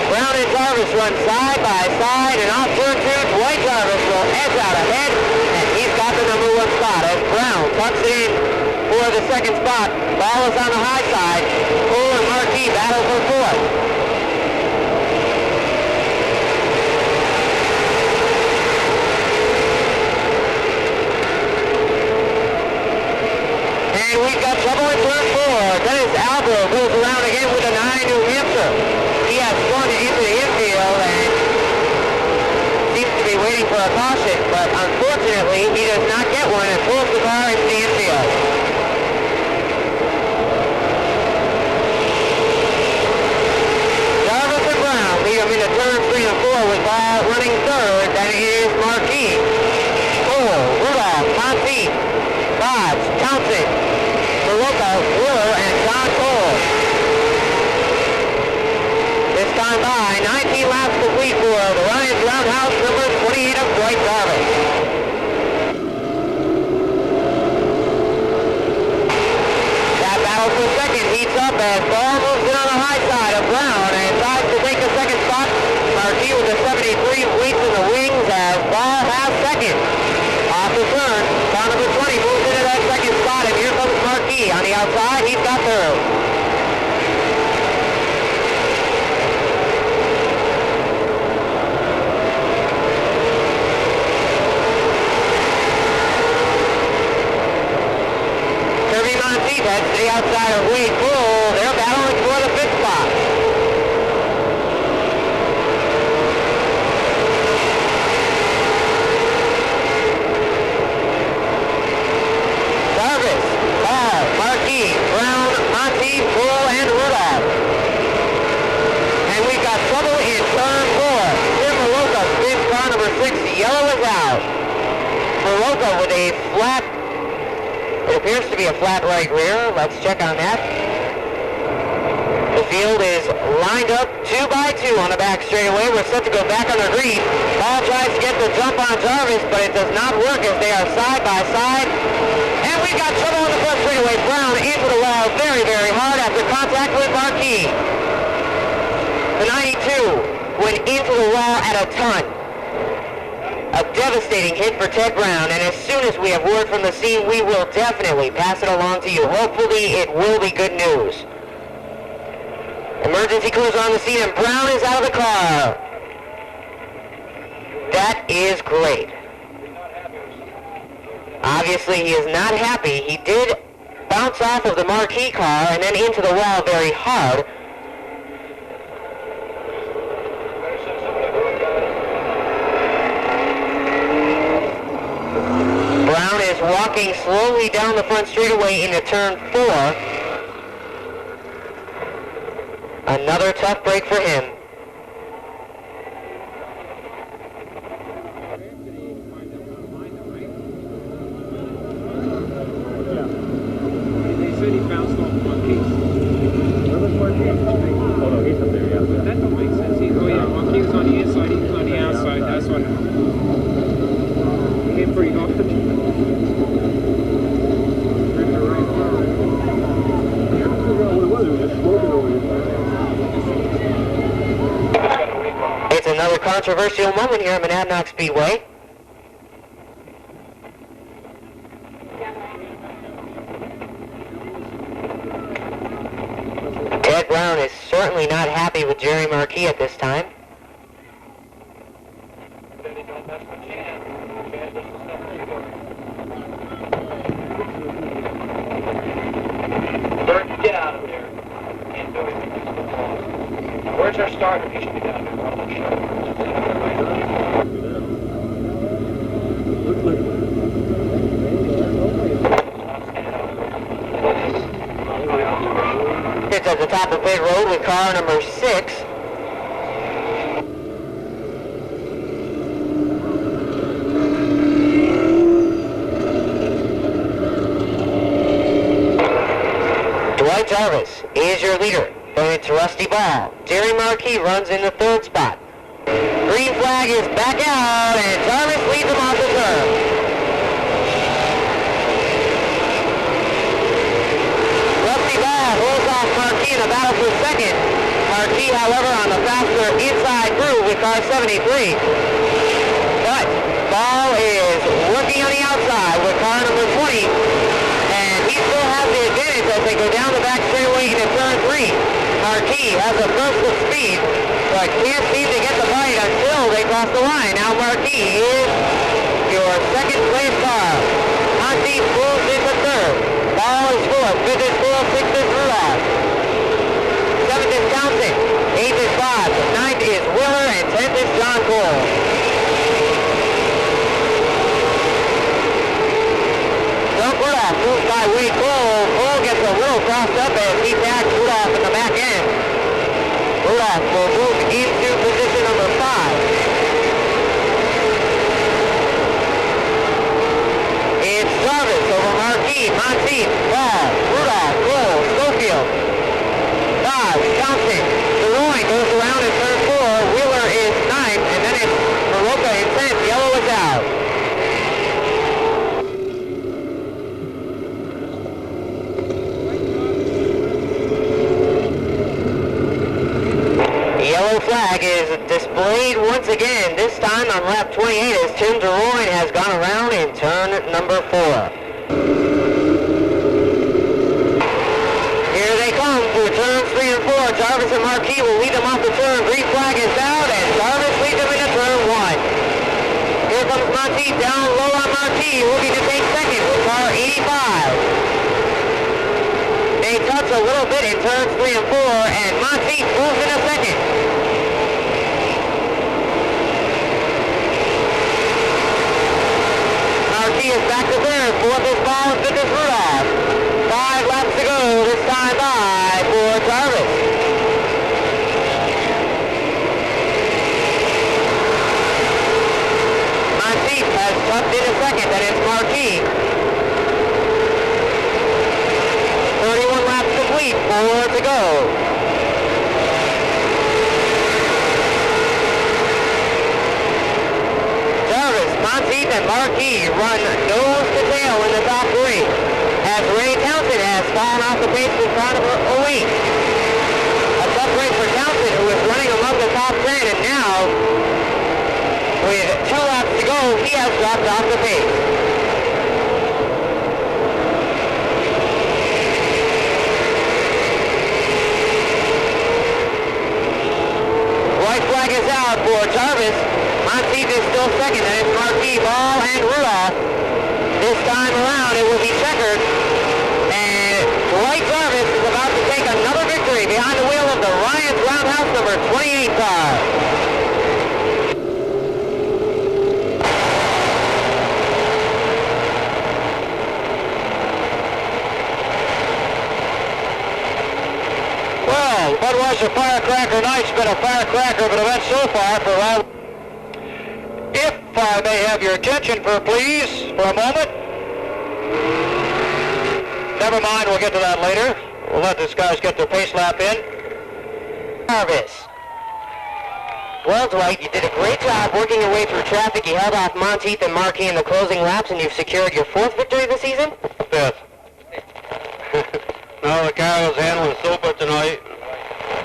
Brown and Jarvis run side by side, and off turn 2, Dwight Jarvis will edge out ahead, and he's got the number 1 spot as Brown tucks in for the second spot. Ball is on the high side. Cole and Marquis battle for 4th. And we've got trouble in turn 4. Dennis Albro goes around again with a 9 New Hampshire. He has spun into the infield and seems to be waiting for a caution, but unfortunately he does not get one and pulls the car into the infield. Lead him into turn 3 and 4 with ball running third. That is Marquis, Cole, Rudolph, Monteith, Dodge, Townsend, Soroka, Willer, and John Cole. This time by 19 laps complete for the Lions Roundhouse, number 28 of Dwight Jarvis. That battle for second heats up as ball moves in on the high side of Brown and tries to take the second spot. Marquis with a 73 waits in the wings as ball has second. Off the turn, car number 20 moves into that second spot, and here comes Marquis on the outside. He's got third. Kirby Monteith heads to the outside of Wade Bull. They're battling for the 5th spot. Jarvis, Ball, Marquis, Brown, Monteith, Bull, and Rudolph. And we've got trouble in turn 4. Tim Maroka spins car number 6. Yellow is out. Maroka with a flat, it appears to be a flat right rear. Let's check on that. The field is lined up 2 by 2 on the back straightaway. We're set to go back on the green. Ball tries to get the jump on Jarvis, but it does not work as they are side by side. And we've got trouble on the front straightaway. Brown into the wall very, very hard after contact with Marquis. The 92 went into the wall at a ton. A devastating hit for Ted Brown, and as soon as we have word from the scene, we will definitely pass it along to you. Hopefully, it will be good news. Emergency cruiser on the scene, and Brown is out of the car. That is great. Obviously, he is not happy. He did bounce off of the marquee car and then into the wall very hard. Brown is walking slowly down the front straightaway into turn 4. Another tough break for him. They said he bounced off Marquis. Where was Marquis? Oh no, he's up there, yeah. That don't make sense. Marquis was on the inside, he was on the outside. That's what he hit pretty hard. It's another controversial moment here at Monadnock Speedway. Ted Brown is certainly not happy with Jerry Marquis at this time. Get out of there. Can't do anything. Where's our starter? He should be down there. I'm not sure. It's at the top of pit road with car number 6. Dwight Jarvis is your leader. Then it's Rusty Ball. Jerry Marquis runs in the 3rd spot. Green flag is back out, and Jarvis leads him off the turn. Rusty Ball holds off Marquis in the battle for 2nd. Marquis, however, on the faster inside groove with car 73. But Ball is working on the outside with car number 20. He still has the advantage as they go down the back straightaway into turn 3. Marquis has a burst of speed, but can't seem to get the bite until they cross the line. Now Marquis is your 2nd place car. Monty moves into 3rd. Ball is 4th. 5th is 6th is Rudolph. 7th is Townsend. 8th is Bob. 9th is Willer, and 10th is John Cole. Moved by Wade Cole. Cole gets a little crossed up as he tags Rudolph in the back end. Rudolph will move into position number 5. It's Jarvis over Marquis, Monteith, Ball, Rudolph, Cole, Schofield, Dodge, Townsend. DeRoy goes around in turn 4. Wheeler is 9th, and then it's Maroka in 10th. Yellow is out. Yellow flag is displayed once again, this time on lap 28 as Tim DeRoy has gone around in turn number 4. Here they come for turns 3 and 4. Jarvis and Marquis will lead them off the turn. Green flag is out and Jarvis leads them into turn 1. Here comes Monteith down low on Marquis, looking to take 2nd with car 85. They touch a little bit in turns 3 and 4, and Monteith moves into 2nd. Marquis is back to 3rd. 4th is Ball, and 5th is Rudolph. 5 laps to go, this time by for Jarvis. Monteith has tucked into 2nd, and it's Marquis. 31 laps complete, 4 to go. Jarvis, Monteith, and Marquis run nose to tail in the top 3, as Ray Townsend has fallen off the pace with car number 08. A tough race for Townsend, who is running among the top 10, and now, with 2 laps to go, he has dropped off the pace. for Jarvis. Monteith is still second, and it's Marquis, Ball, and Rudolph. This time around, it will be checkered. And Dwight Jarvis is about to take another victory behind the wheel of the Ryan's Roundhouse number 28 car. Well, Budweiser Firecracker Night's been a firecracker of an event so far for all. If I may have your attention please, for a moment. Never mind, we'll get to that later. We'll let these guys get their pace lap in. Jarvis. Well, Dwight, you did a great job working your way through traffic. You held off Monteith and Marquis in the closing laps, and you've secured your 4th victory this season? 5th. No, the car was handling super tonight.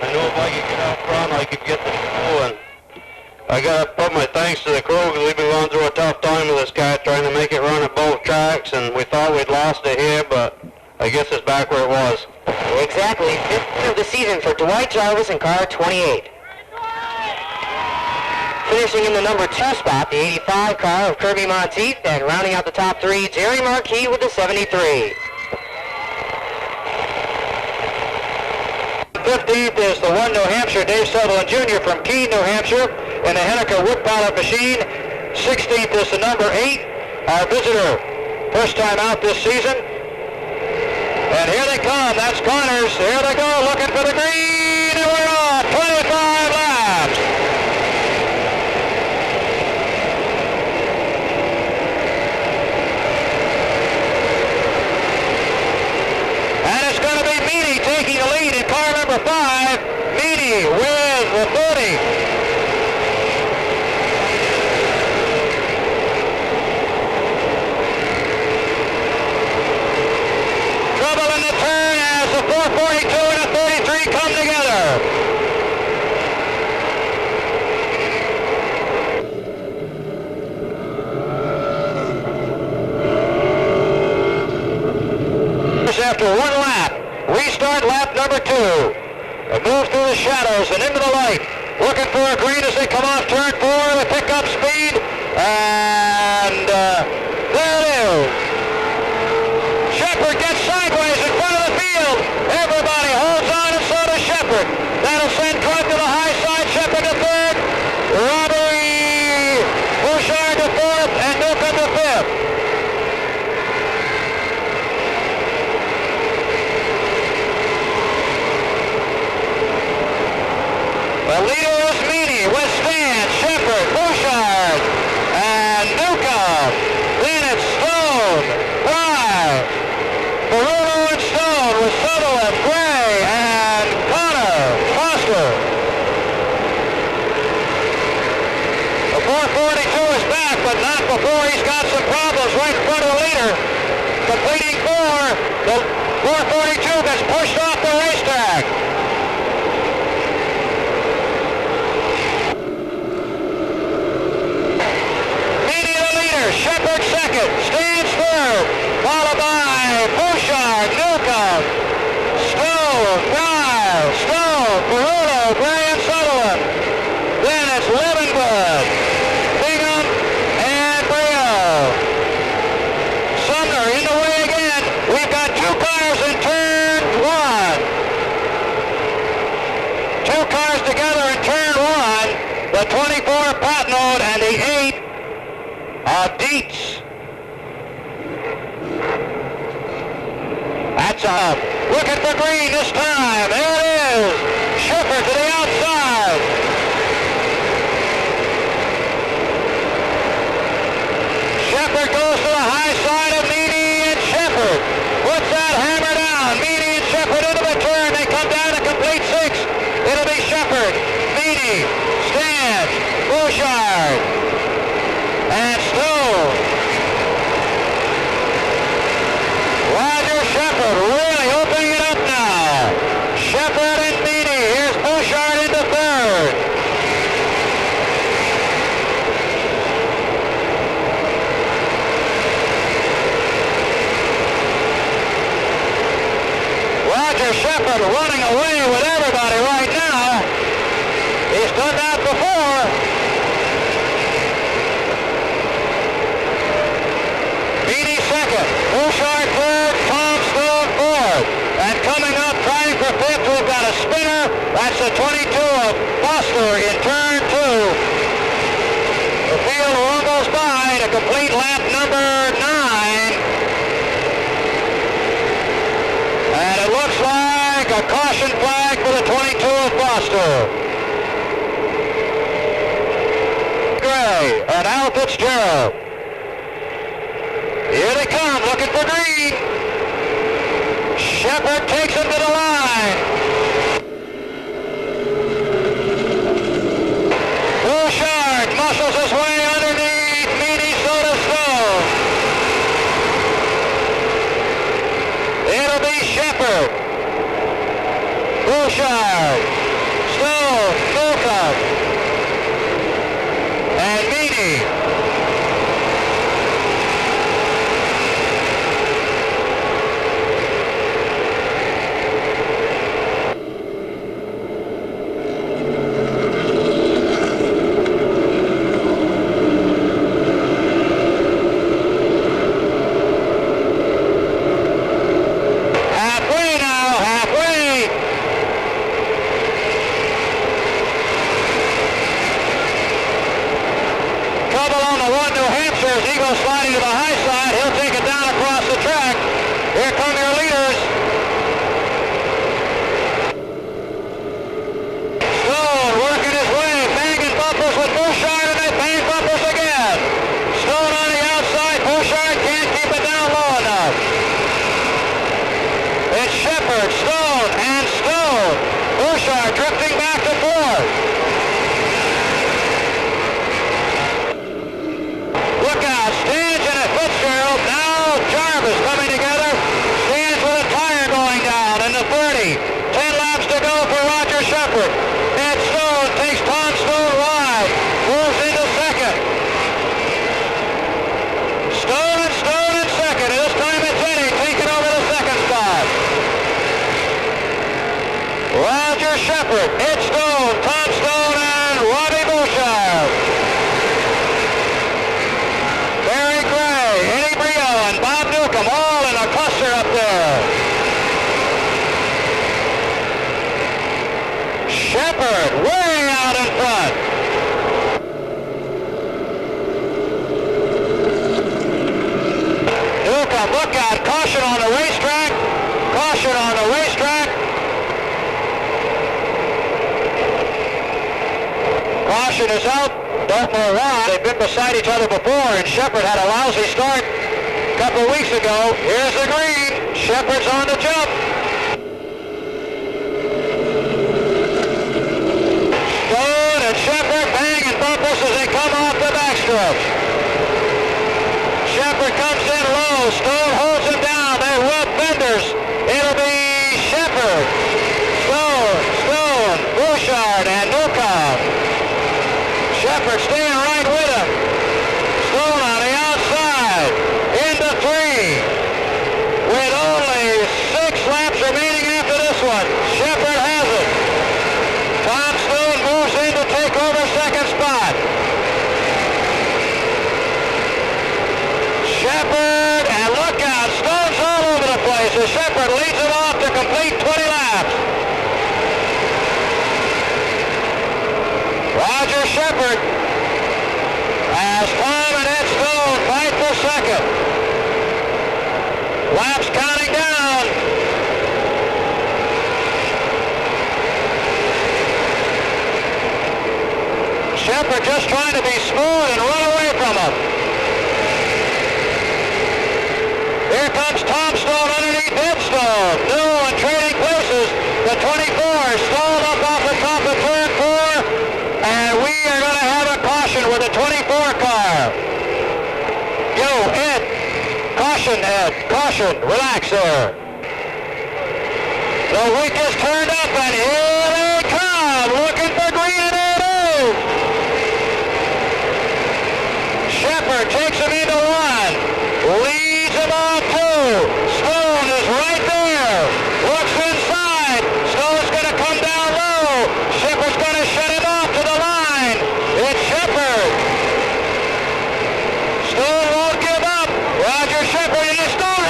I knew if I could get out front, I could get the show, and I got to put my thanks to the crew because we've been going through a tough time with this car trying to make it run at both tracks, and we thought we'd lost it here, but I guess it's back where it was. Exactly. 5th of the season for Dwight Jarvis in car 28. Finishing in the number 2 spot, the 85 car of Kirby Monteith, and rounding out the top 3, Jerry Marquis with the 73. 15th is the 1 New Hampshire, Dave Sutherland Jr. from Keene, New Hampshire, in the Henniker wood pallet machine. 16th is the number 8, our visitor, first time out this season. And here they come, that's Connors. Here they go, looking for the green, and we're on 25 laps. And it's going to be Meany taking the lead in car number 5. Meany with the 30. Trouble in the turn as the 442 and a 33 come together. After 1 lap, restart lap number 2. They move through the shadows and into the light. Looking for a green as they come off turn 4. They pick up speed. And there it is. Shepard gets sideways in front of the field. Everybody holds on, and so does Shepard. That'll send Crump to the high side. Shepard to 3rd. Robbery. Bouchard to 4th. And Newcomb to 5th. The leader is Meany with Stan, Shepard, Bouchard, and Newcomb. Then it's Stone, Fry, Peruno and Stone with Sutherland, Gray, and Connor, Foster. The 442 is back, but not before he's got some problems right in front of the leader. Completing 4, the 442 gets pushed off the racetrack. Shepard 2nd, Stan's 3rd, followed by Bouchard, Newcomb, Stone, Fry, Stone, Peruno, Gray, and Sutherland. Then it's Levenwood, Bingham, and Brio. Sumner in the way again. We've got 2 cars in turn 1. 2 cars together in turn 1. The 24 Patnode and the 8 Dietz. That's up. Looking for green this time. There it is. Schiffer to the outside. Shepard goes to the high side of Meany, and Shepard puts that hammer down. Meany and Shepard into the turn. They come down to complete 6. It'll be Shepard, Meany, Stan, Bouchard, and Stone. Roger Shepard really opening it up now. Shepard and Meany. Here's Bouchard into 3rd. Roger Shepard running away with everybody right now. He's done that before. Bouchard third, Tom Stone fourth. And coming up, trying for fifth, we've got a spinner. That's the 22 of Foster in turn 2. The field rumbles by to complete lap number 9. And it looks like a caution flag for the 22 of Foster. Gray and Al Fitzgerald. Here they come, looking for green. Shepard takes him to the line. Bouchard muscles his way underneath Minnesota Stone. It'll be Shepard, Bouchard, Stone, Newcomb, and Meany. Sliding to the high side, he'll take it down across the track. Here come your leaders. Stone working his way, banging bumpers with Bouchard, and they bang bumpers again. Stone on the outside, Bouchard can't keep it down low enough. It's Shepard, Stone, and Stone. Bouchard drifting back to fourth. Look out, Stange and Fitzgerald. Now Jarvis coming together. Stange with a tire going down in the 30. 10 laps to go for Roger Shepard. Ed Stone takes Tom Stone wide. Moves into second. Stone in second. And this time it's Eddie taking over the second spot. Roger Shepard, Ed Stone, Tom Stone, and Robbie Bouchard. Them all in a cluster up there. Shepard way out in front. Newcomb, look out, caution on the racetrack. Caution on the racetrack. Caution is out. Don't know why. They've been beside each other before, and Shepard had a lousy start a couple weeks ago. Here's the green. Shepard's on the jump. Stone and Shepard banging bumpers as they come off the backstretch. Shepard comes in low. Stone holds him down. They rub fenders. It'll be Shepard, Stone, Bouchard, and Newcomb. Shepard staying right with him. Stone on the outside. Into 3. With only 6 laps remaining after this one. Shepard has it. Tom Stone moves in to take over second spot. Shepard, and look out, Stone's all over the place as Shepard leads him off to complete 20 laps. Roger Shepard as Tom and Ed Stone fight for second. Laps counting down. Shepard just trying to be smooth and run away from him. Here comes Tom Stone underneath Ed Stone. New and trading places. The 24 stalled up off the top of turn 4. And we are going to have a caution with the 24 car. Yo, Ed. Caution, Ed. Caution. Relax there. The week is turned up, and here they come. Looking for green, and it is. Shepard takes him into 1. Leads him on 2. Stone is right there. Looks inside. Stone's going to come down low. Shepard's going to shut him off to the line. It's Shepard. Stone won't give up. Roger Shepard, and Stone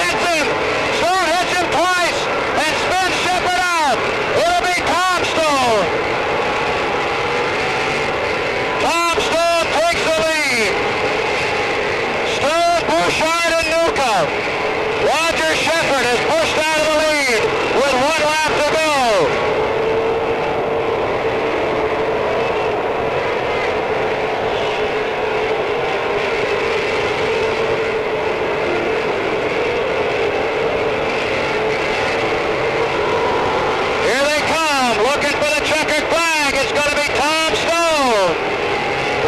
Newcomb. Roger Shepard is pushed out of the lead with 1 lap to go. Here they come, looking for the checkered flag. It's going to be Tom Stone,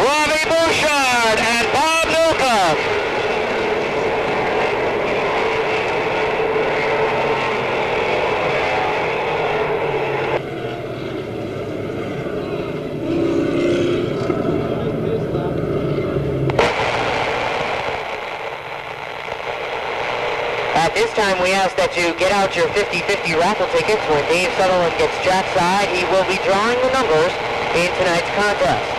Robbie Bouchard, and Bob Newcomb. At this time, we ask that you get out your 50-50 raffle tickets. When Dave Sutherland gets trackside, he will be drawing the numbers in tonight's contest.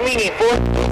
meaning for